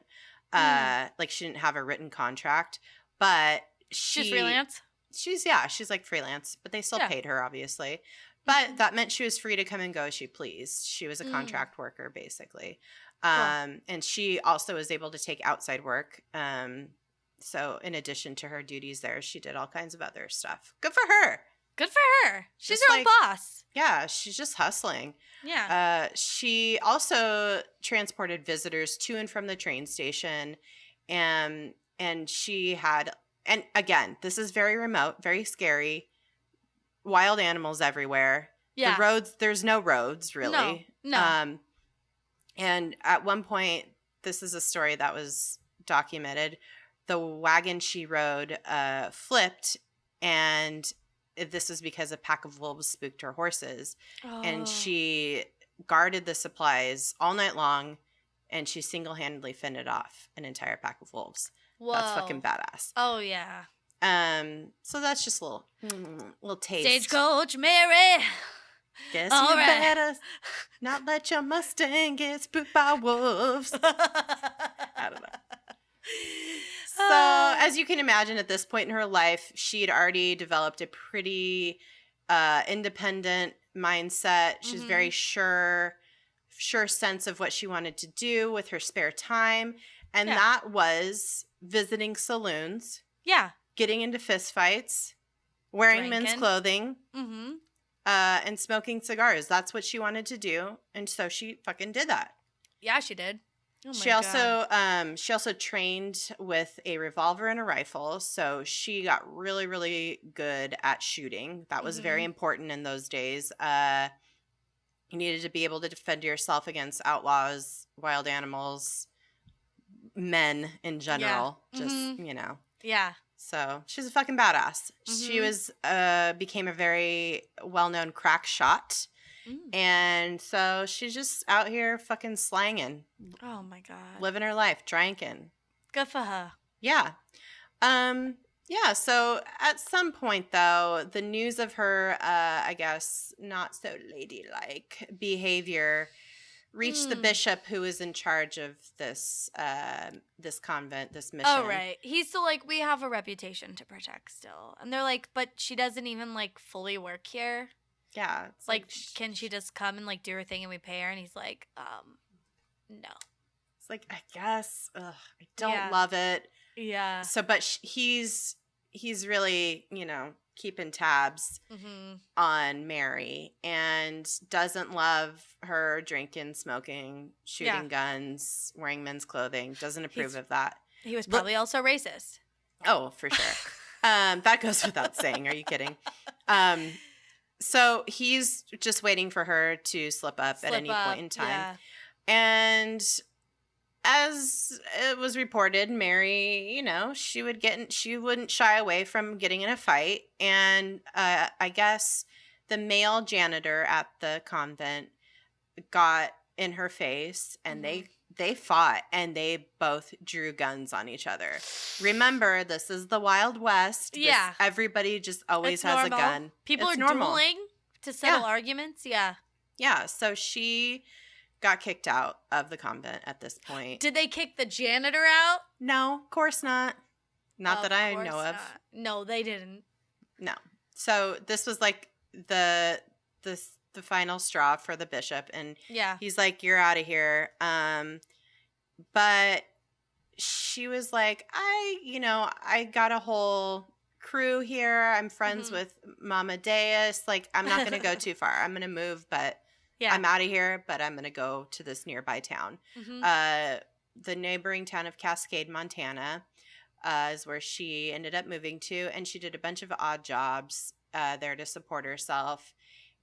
Like she didn't have a written contract, but
she's freelance.
She's like freelance, but they still paid her obviously. But that meant she was free to come and go as she pleased. She was a contract worker basically. Cool. And she also was able to take outside work. So in addition to her duties there, she did all kinds of other stuff. Good for her.
Good for her. She's her own boss.
Yeah, she's just hustling.
Yeah.
She also transported visitors to and from the train station, and she had, and again, this is very remote, very scary, wild animals everywhere.
Yeah.
The roads, there's no roads really.
No.
And at one point, this is a story that was documented. The wagon she rode flipped, and this was because a pack of wolves spooked her horses. Oh. And she guarded the supplies all night long, and she single-handedly fended off an entire pack of wolves. Whoa. That's fucking badass.
Oh, yeah.
So that's just a little taste.
Stagecoach Mary.
Guess you better not let your Mustang get spooked by wolves. I don't know. So, as you can imagine, at this point in her life, she'd already developed a pretty independent mindset. She's very sure sense of what she wanted to do with her spare time. And that was visiting saloons.
Yeah.
Getting into fistfights. Wearing men's clothing. Mm-hmm. And smoking cigars. That's what she wanted to do. And so she fucking did that.
Yeah, she did. Oh
she also trained with a revolver and a rifle, so she got really, really good at shooting. That was very important in those days. You needed to be able to defend yourself against outlaws, wild animals, men in general. Yeah. Just
Yeah.
So she's a fucking badass. She became a very well-known crack shot. And so she's just out here fucking slanging.
Oh my God.
Living her life, drinking.
Good for her.
Yeah. Yeah, so at some point though, the news of her I guess not so ladylike behavior reached the bishop who is in charge of this this convent, this mission.
Oh, right. He's still like, we have a reputation to protect still. And they're like, but she doesn't even like fully work here.
Yeah.
It's like, can she just come and like do her thing and we pay her? And he's like, no.
It's like, I guess. Ugh, I don't love it.
Yeah.
So, but he's really, keeping tabs on Mary and doesn't love her drinking, smoking, shooting guns, wearing men's clothing. Doesn't approve of that.
He was probably also racist.
Oh, for sure. That goes without saying. Are you kidding? So he's just waiting for her to slip up at any point in time.
Yeah.
And as it was reported, Mary, she wouldn't shy away from getting in a fight. And I guess the male janitor at the convent got in her face, and they fought, and they both drew guns on each other. Remember, this is the Wild West.
Yeah.
Everybody just always has a gun.
People are dueling to settle arguments. Yeah.
Yeah. So she got kicked out of the convent at this point.
Did they kick the janitor out?
No, of course not. Not that I know of.
No, they didn't.
No. So this was like the final straw for the bishop, and he's like, "You're out of here." But she was like, I got a whole crew here. I'm friends with Mama Deus. Like, I'm not going to go too far. I'm going to move, but I'm out of here, but I'm going to go to this nearby town. The neighboring town of Cascade, Montana, is where she ended up moving to, and she did a bunch of odd jobs there to support herself.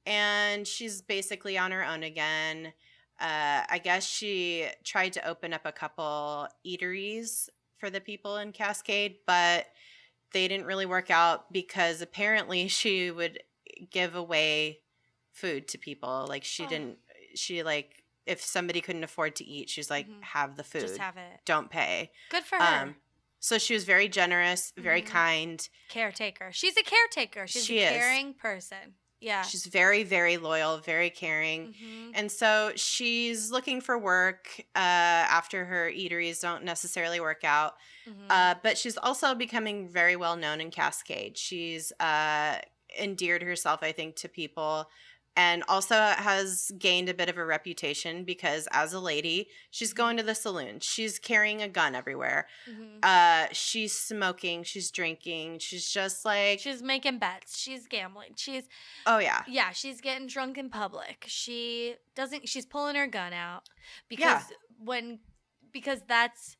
And she's basically on her own again. I guess she tried to open up a couple eateries for the people in Cascade, but they didn't really work out because apparently she would give away food to people. Like if somebody couldn't afford to eat, she's like, have the food.
Just have it.
Don't pay.
Good for her.
So she was very generous, very kind.
Caretaker. She's a caretaker. She's a caring person. Yeah. She's
very, very loyal, very caring. And so she's looking for work after her eateries don't necessarily work out. But she's also becoming very well known in Cascade. She's endeared herself, I think, to people, and also has gained a bit of a reputation because as a lady, she's going to the saloon. She's carrying a gun everywhere. She's smoking. She's drinking. She's just like...
She's making bets. She's gambling.
Oh, yeah.
Yeah, she's getting drunk in public. She's pulling her gun out because that's...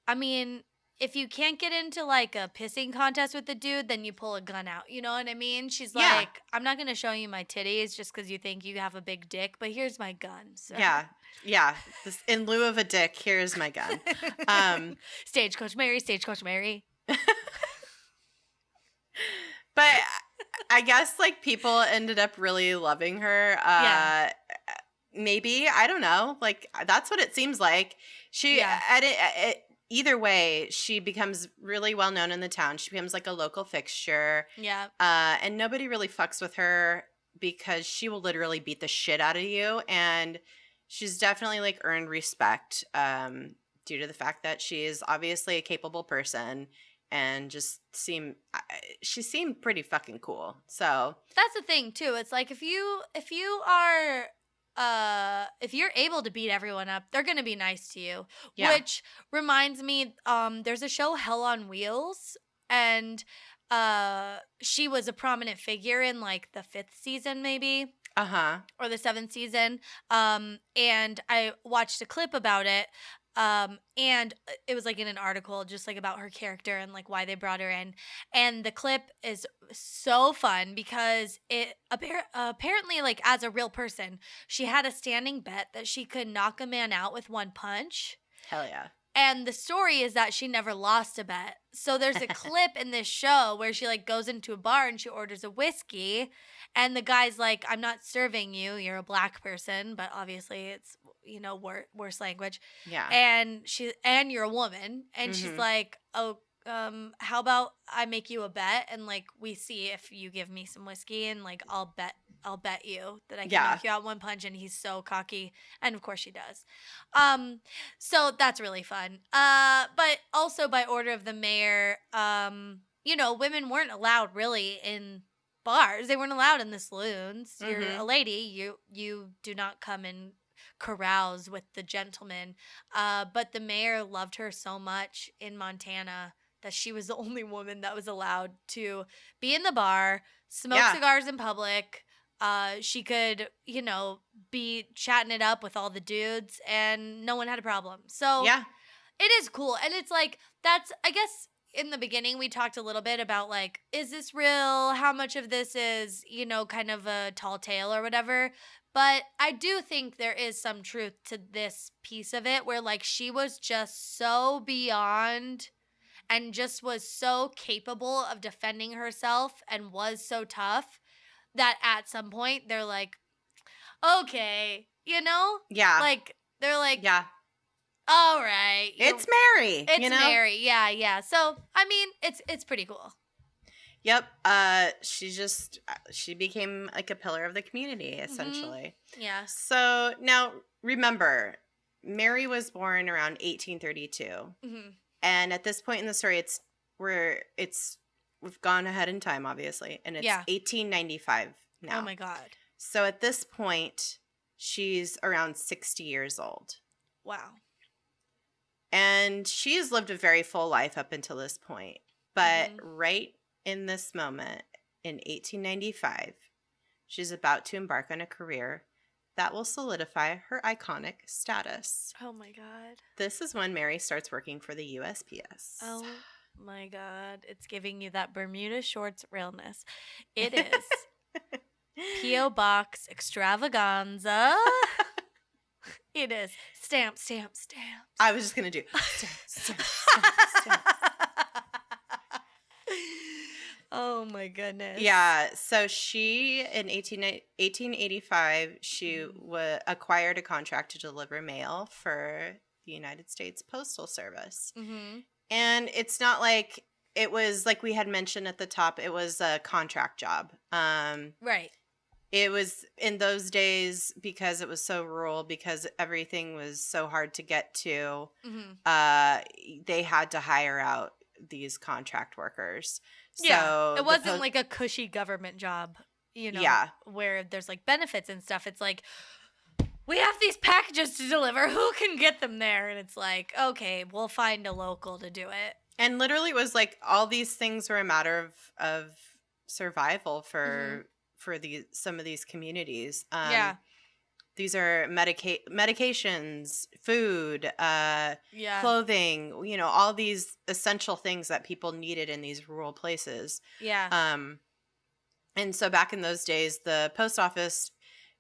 I mean... If you can't get into, like, a pissing contest with the dude, then you pull a gun out. You know what I mean? She's like, I'm not going to show you my titties just because you think you have a big dick, but here's my gun. So.
Yeah. Yeah. In lieu of a dick, here's my gun.
Stagecoach Mary, Stagecoach Mary.
But I guess, like, people ended up really loving her. Maybe. I don't know. Like, that's what it seems like. Either way, she becomes really well known in the town. She becomes like a local fixture.
Yeah.
And nobody really fucks with her because she will literally beat the shit out of you. And she's definitely like earned respect due to the fact that she is obviously a capable person and she seemed pretty fucking cool. So
that's the thing too. It's like if you're able to beat everyone up, they're going to be nice to you. Yeah. Which reminds me, there's a show, Hell on Wheels, and she was a prominent figure in, like, the 5th season, maybe. Or the 7th season. And I watched a clip about it. And it was like in an article just like about her character and like why they brought her in. And the clip is so fun because it apparently like as a real person, she had a standing bet that she could knock a man out with one punch.
Hell yeah.
And the story is that she never lost a bet. So there's a clip in this show where she like goes into a bar and she orders a whiskey and the guy's like, I'm not serving you. You're a black person, but obviously it's, worse language.
Yeah.
And you're a woman. And she's like, oh, how about I make you a bet and like we see if you give me some whiskey and like I'll bet I'll bet you that I can
Yeah.
knock you out one punch, and he's so cocky. And of course she does. So that's really fun. But also by order of the mayor, you know, women weren't allowed really in bars. They weren't allowed in the saloons. You're a lady. You do not come and carouse with the gentlemen. But the mayor loved her so much in Montana that she was the only woman that was allowed to be in the bar, smoke cigars in public. She could, you know, be chatting it up with all the dudes, and no one had a problem. So it is cool. And it's like, that's, I guess, in the beginning, we talked a little bit about, like, is this real? How much of this is, you know, kind of a tall tale or whatever? But I do think there is some truth to this piece of it where, like, she was just so beyond and just was so capable of defending herself and was so tough that at some point they're like, okay, you know?
Yeah.
Like, they're like,
yeah.
all right.
It's Mary.
It's
you know?
Mary. Yeah, yeah. So, I mean, it's pretty cool.
Yep. She became like a pillar of the community, essentially.
Yeah.
So now remember, Mary was born around 1832. And at this point in the story, we've gone ahead in time, obviously. And it's 1895 now.
Oh my God.
So at this point, she's around 60 years old.
Wow.
And she has lived a very full life up until this point. But right in this moment, in 1895, she's about to embark on a career that will solidify her iconic status.
Oh my God.
This is when Mary starts working for the USPS.
Oh my God. It's giving you that Bermuda shorts realness. It is. P.O. Box Extravaganza. It is. Stamp, stamp, stamp.
I was just going to do stamp, stamp.
Oh my goodness.
Yeah. So she, in 1885, she acquired a contract to deliver mail for the United States Postal Service. And it's not like, it was like we had mentioned at the top, it was a contract job.
Right.
It was in those days, because it was so rural, because everything was so hard to get to, they had to hire out these contract workers. So
it wasn't like a cushy government job, you know, where there's like benefits and stuff. It's like, we have these packages to deliver. Who can get them there? And it's like, okay, we'll find a local to do it.
And literally it was like all these things were a matter of survival for some of these communities. These are medications, food, clothing, you know, all these essential things that people needed in these rural places. And so back in those days, the post office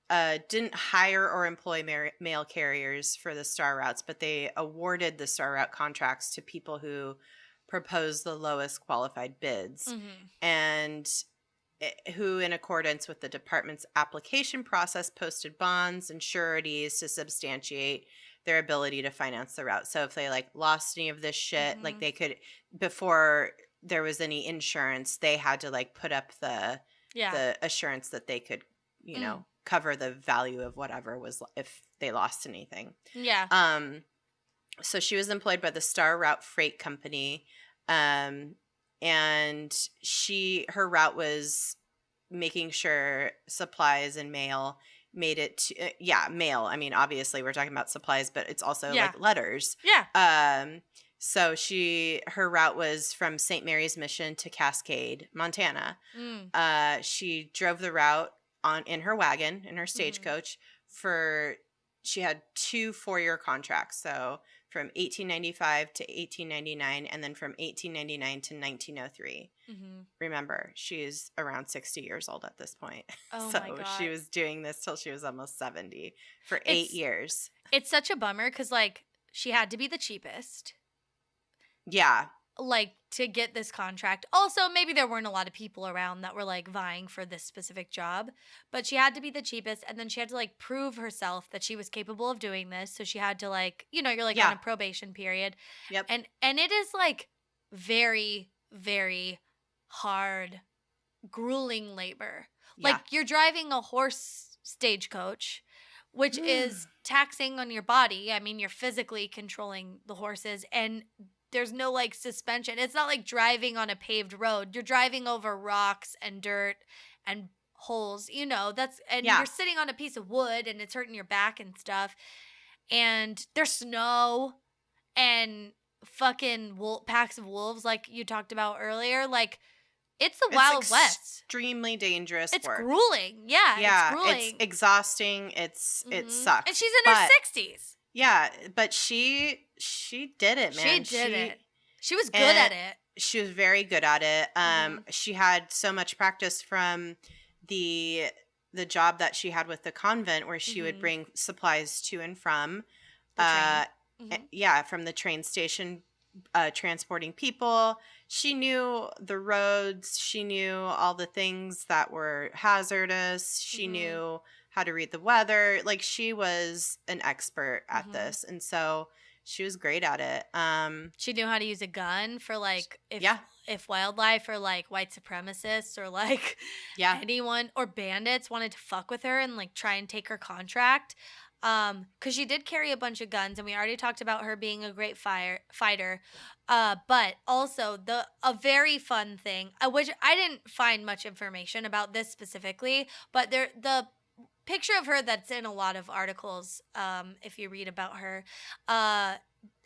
didn't hire or employ mail carriers for the Star Routes, but they awarded the Star Route contracts to people who proposed the lowest qualified bids. And who, in accordance with the department's application process, posted bonds and sureties to substantiate their ability to finance the route. So if they like lost any of this shit, like they could, before there was any insurance, they had to like put up the assurance that they could, you know, cover the value of whatever was if they lost anything. So she was employed by the Star Route Freight Company. And her route was making sure supplies and mail made it to, mail. I mean, obviously we're talking about supplies, but it's also like letters. So her route was from St. Mary's Mission to Cascade, Montana. She drove the route in her wagon, in her stagecoach she had 2 4-year contracts. So from 1895 to 1899, and then from 1899 to 1903. Remember, she's around 60 years old at this point.
Oh
so
my God.
She was doing this till she was almost 70 for 8 years.
It's such a bummer because, like, she had to be the cheapest.
Yeah.
Like, to get this contract. Also, maybe there weren't a lot of people around that were, like, vying for this specific job. But she had to be the cheapest, and then she had to, like, prove herself that she was capable of doing this. So she had to, like, you know, you're, like, on a probation period. And it is, like, very, very hard, grueling labor. Like, you're driving a horse stagecoach, which is taxing on your body. I mean, you're physically controlling the horses, and there's no, like, suspension. It's not like driving on a paved road. You're driving over rocks and dirt and holes, and you're sitting on a piece of wood, and it's hurting your back and stuff. And there's snow and fucking packs of wolves, like you talked about earlier. Like, it's the Wild West.
Extremely dangerous
It's
work.
grueling. Yeah, it's grueling.
It's exhausting. It sucks.
And she's in her 60s.
Yeah, but she did it, man.
She did it. She was good at it.
She was very good at it. She had so much practice from the job that she had with the convent, where she would bring supplies to and from from the train station, transporting people. She knew the roads. She knew all the things that were hazardous. She knew how to read the weather. Like, she was an expert at this. And so she was great at it.
She knew how to use a gun for, like, if wildlife or, like, white supremacists or, like, anyone or bandits wanted to fuck with her and, like, try and take her contract. Because she did carry a bunch of guns, and we already talked about her being a great fighter. But also a very fun thing, which I didn't find much information about this specifically, but the picture of her that's in a lot of articles, if you read about her,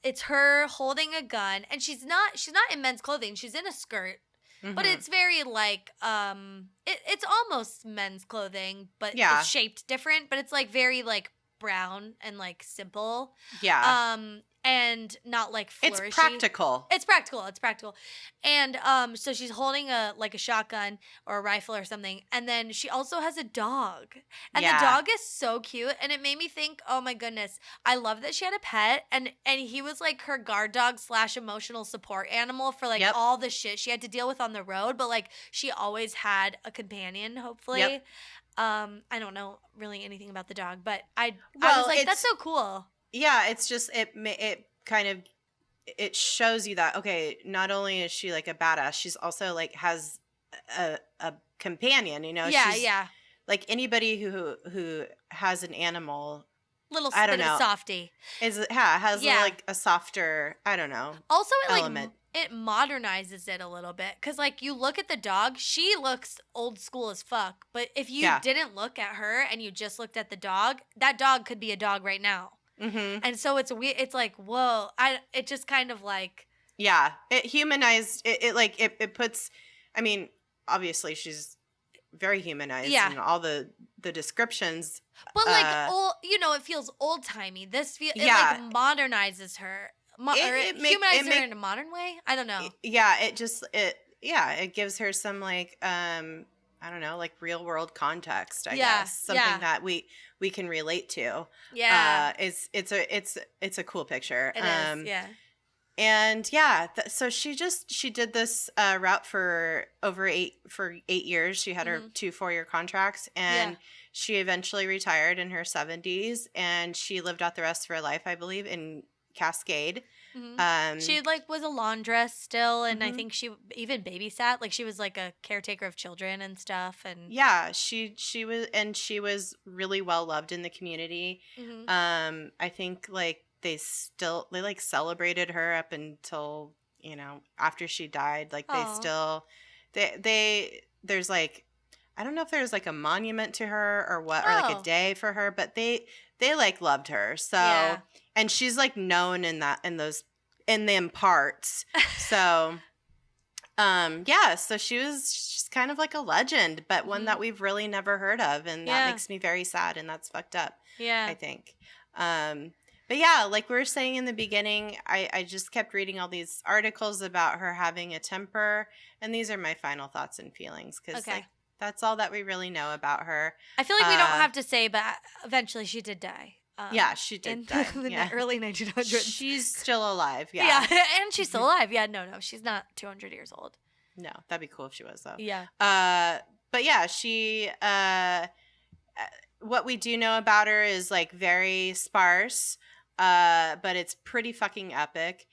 it's her holding a gun, and she's not in men's clothing. She's in a skirt. But it's very, like, it's almost men's clothing, but it's shaped different. But it's, like, very, like, brown and, like, simple.
Yeah.
And not, like, flourishy.
It's practical.
It's practical. And so she's holding a shotgun or a rifle or something, and then she also has a dog. And the dog is so cute, and it made me think, oh my goodness, I love that she had a pet, and he was, like, her guard dog / emotional support animal for, like, all the shit she had to deal with on the road, but, like, she always had a companion, hopefully. I don't know really anything about the dog, but I was like, that's so cool.
Yeah, it's just it kind of it shows you that, okay, not only is she, like, a badass, she's also, like, has a companion, she's, like, anybody who has an animal,
little bit of softy
has like a softer, I don't know,
also
element.
It modernizes it a little bit, because, like, you look at the dog, she looks old school as fuck, but if you didn't look at her and you just looked at the dog, that dog could be a dog right now. And so it's weird. It's like, whoa. It just kind of, like,
it humanized it. Like, it puts. I mean, obviously she's very humanized in all the descriptions.
But, like, it feels old timey. This like, modernizes her. It humanizes her in a modern way. I don't know.
Yeah, it gives her some, like, I don't know, like, real world context, I guess. Something that we can relate to. Yeah. It's a cool picture.
It is, yeah.
And so she did this route for 8 years. She had her 2 4-year contracts, and she eventually retired in her 70s, and she lived out the rest of her life, I believe, in Cascade.
She, like, was a laundress still, and I think she even babysat. Like, she was, like, a caretaker of children and stuff. And
she was really well loved in the community. I think, like, they like celebrated her up until, after she died. Like, they still there's, like, I don't know if there's, like, a monument to her or what, or, like, a day for her, but they like, loved her. So and she's, like, known in them parts. So so she's kind of like a legend, but one that we've really never heard of, and that makes me very sad, and that's fucked up. I think. But like we were saying in the beginning, I just kept reading all these articles about her having a temper, and these are my final thoughts and feelings, because like, that's all that we really know about her.
I feel like we don't have to say, but eventually she did die.
She did die.
In the early 1900s.
She's still alive.
Yeah, and she's still alive. Yeah, no, she's not 200 years old.
No, that'd be cool if she was, though.
Yeah.
But she. What we do know about her is, like, very sparse. But it's pretty fucking epic.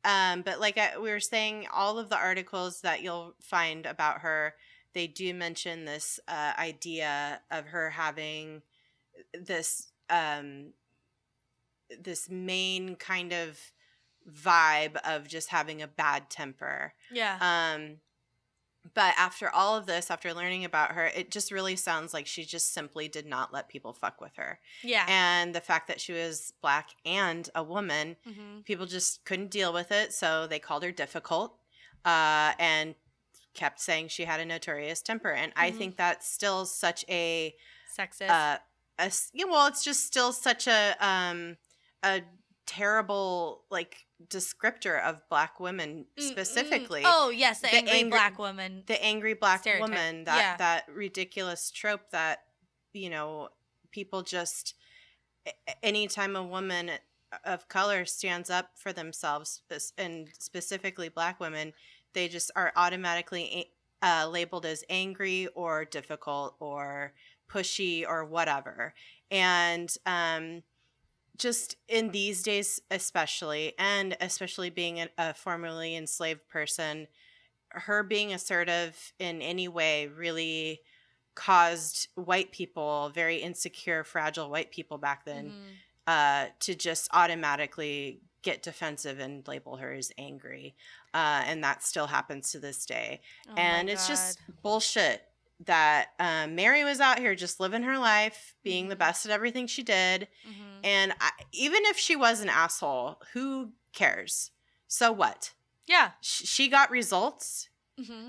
But like we were saying, all of the articles that you'll find about her they do mention this idea of her having this this main kind of vibe of just having a bad temper.
Yeah.
But after all of this, after learning about her, it just really sounds like she just simply did not let people fuck with her.
Yeah.
And the fact that she was Black and a woman, people just couldn't deal with it. So they called her difficult and kept saying she had a notorious temper. And I think that's still such a
sexist.
Well, it's just still such a terrible like descriptor of Black women specifically.
Oh yes, the angry Black woman.
The angry Black
stereotype.
woman, that ridiculous trope that, you know, people just, anytime a woman of color stands up for themselves, and specifically Black women, they just are automatically labeled as angry or difficult or pushy or whatever. And just in these days especially, and especially being a formerly enslaved person, her being assertive in any way really caused white people, very insecure, fragile white people back then, to just automatically get defensive and label her as angry. And that still happens to this day. And it's just bullshit that Mary was out here just living her life, being the best at everything she did. And even if she was an asshole, who cares? So what?
Yeah.
She got results.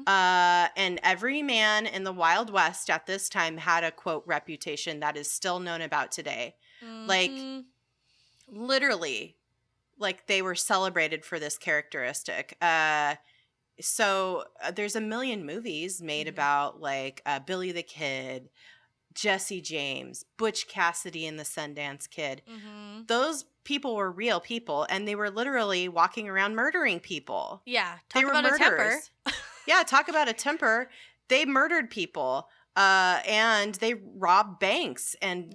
And every man in the Wild West at this time had a, quote, reputation that is still known about today. Like, literally, like they were celebrated for this characteristic. So there's a million movies made about like Billy the Kid, Jesse James, Butch Cassidy and the Sundance Kid. Those people were real people, and they were literally walking around murdering people.
Yeah,
talk about a temper. Yeah, talk about a temper. They murdered people, and they robbed banks, and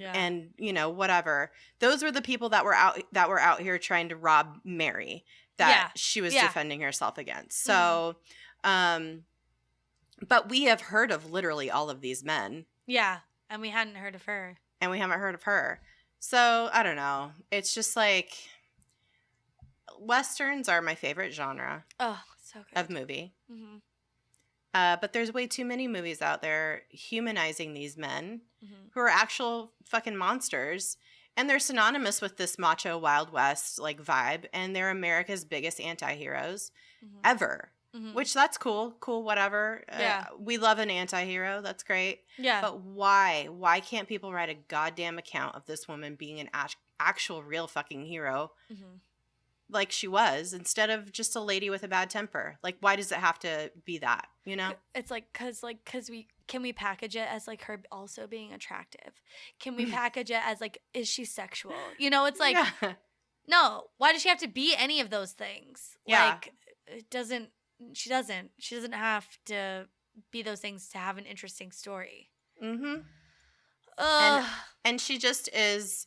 you know, whatever. Those were the people that were out here trying to rob Mary, that she was defending herself against. So, but we have heard of literally all of these men.
Yeah, and we hadn't heard of her.
And we haven't heard of her. So, I don't know. It's just like, Westerns are my favorite genre.
Oh, so good.
Of movie. But there's way too many movies out there humanizing these men who are actual fucking monsters. And they're synonymous with this macho Wild West like vibe. And they're America's biggest anti-heroes ever. Which, that's cool. Cool, whatever.
Yeah.
We love an anti-hero. That's great.
Yeah.
But why? Why can't people write a goddamn account of this woman being an actual real fucking hero like she was, instead of just a lady with a bad temper? Like, why does it have to be that, you know?
It's like, cause we package it as like her also being attractive? Can we package it as like, is she sexual? You know, it's like, no, why does she have to be any of those things?
Yeah.
Like, she doesn't have to be those things to have an interesting story.
And she just is,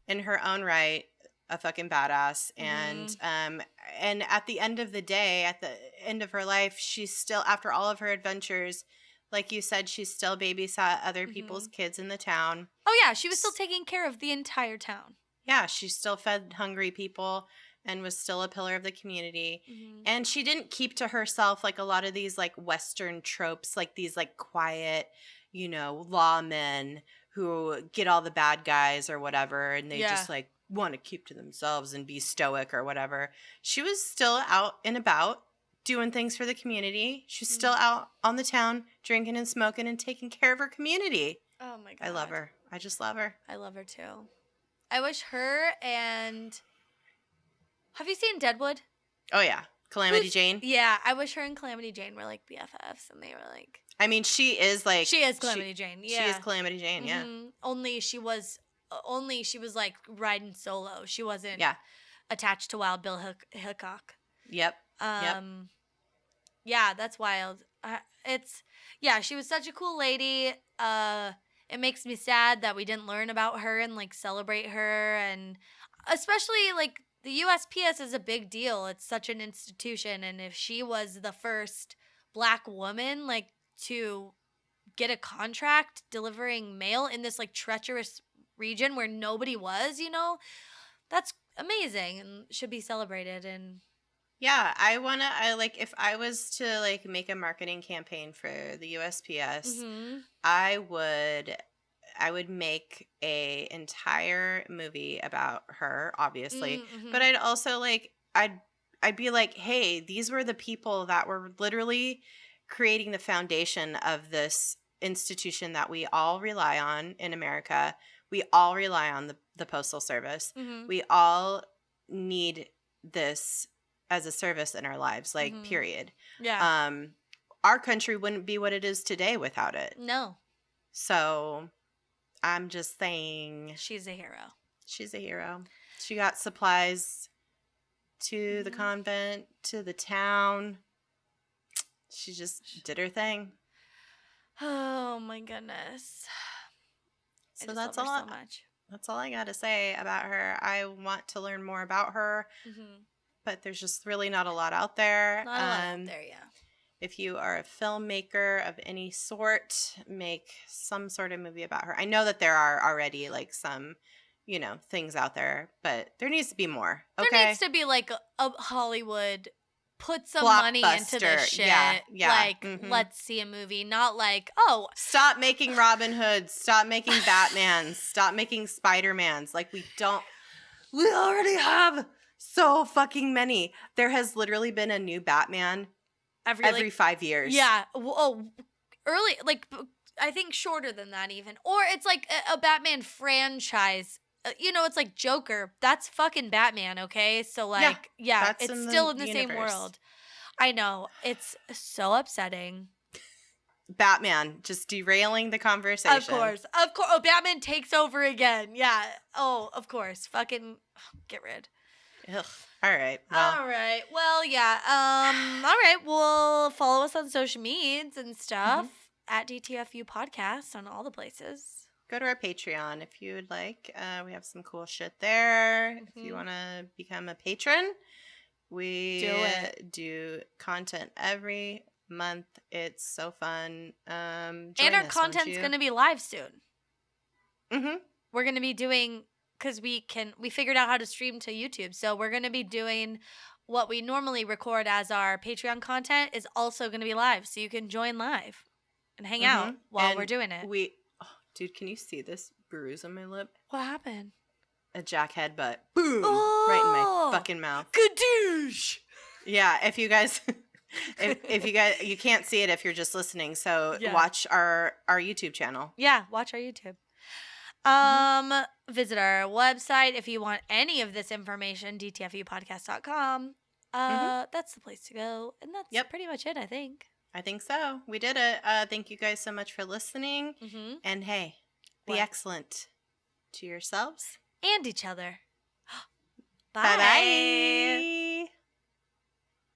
in her own right, a fucking badass. And at the end of the day, at the end of her life, she's still, after all of her adventures, like you said, she still babysat other people's kids in the town.
Oh yeah, she was still taking care of the entire town.
Yeah, she still fed hungry people and was still a pillar of the community. And she didn't keep to herself like a lot of these like Western tropes, like these like quiet, you know, lawmen who get all the bad guys or whatever, and they just like want to keep to themselves and be stoic or whatever. She was still out and about doing things for the community. She's still out on the town drinking and smoking and taking care of her community.
Oh my God.
I love her. I just love her.
I love her too. I wish her and... Have you seen Deadwood?
Oh yeah. Calamity Jane?
Yeah, I wish her and Calamity Jane were like BFFs, and they were like...
I mean, she is like...
She is Calamity Jane, yeah.
She is Calamity Jane, yeah.
Only she was like riding solo. She wasn't attached to Wild Bill Hickok.
Yep.
Yeah, that's wild. She was such a cool lady. It makes me sad that we didn't learn about her and like celebrate her, and especially like the USPS is a big deal. It's such an institution, and if she was the first Black woman like to get a contract delivering mail in this like treacherous region where nobody was, you know, that's amazing and should be celebrated. And
yeah, if I was to like make a marketing campaign for the USPS, I would make a entire movie about her, obviously, but I'd also like I'd be like, hey, these were the people that were literally creating the foundation of this institution that we all rely on in America. We all rely on the Postal Service. We all need this as a service in our lives, like, period.
Yeah.
Our country wouldn't be what it is today without it.
No.
So I'm just saying.
She's a hero.
She's a hero. She got supplies to the convent, to the town. She just did her thing.
Oh my goodness.
So that's all. So much. That's all I got to say about her. I want to learn more about her, but there's just really not a lot out there.
Not a lot out there, yeah.
If you are a filmmaker of any sort, make some sort of movie about her. I know that there are already like some, you know, things out there, but there needs to be more. Okay?
There needs to be like a Hollywood put some money into this shit. Yeah. Like, let's see a movie. Not like, oh.
Stop making Robin Hoods. Stop making Batmans. Stop making Spider-Mans. Like, we already have so fucking many. There has literally been a new Batman every 5 years.
Yeah. Oh, early, like, I think shorter than that even. Or it's like a Batman franchise. You know, it's like Joker. That's fucking Batman, okay? So, like, yeah it's still in the same world. I know. It's so upsetting.
Batman, just derailing the conversation.
Of course. Oh, Batman takes over again. Yeah. Oh, of course. Fucking get rid.
Ugh. All right.
Well, yeah. All right. Well, follow us on social medias and stuff at DTFU Podcast on all the places.
Go to our Patreon if you would like. We have some cool shit there. If you want to become a patron, we do content every month. It's so fun. And
our content's going to be live soon. We're going to be doing, because we figured out how to stream to YouTube. So we're going to be doing what we normally record as our Patreon content is also going to be live. So you can join live and hang out while we're doing it.
Dude, can you see this bruise on my lip?
What happened?
A jack headbutt. Boom! Right in my fucking mouth.
Kadoosh!
Yeah, if you guys, you can't see it if you're just listening. So watch our YouTube channel.
Yeah, watch our YouTube. Visit our website if you want any of this information, dtfupodcast.com. That's the place to go. And that's pretty much it, I think.
I think so. We did it. Thank you guys so much for listening. And hey, be excellent to yourselves
and each other.
Bye. Bye-bye.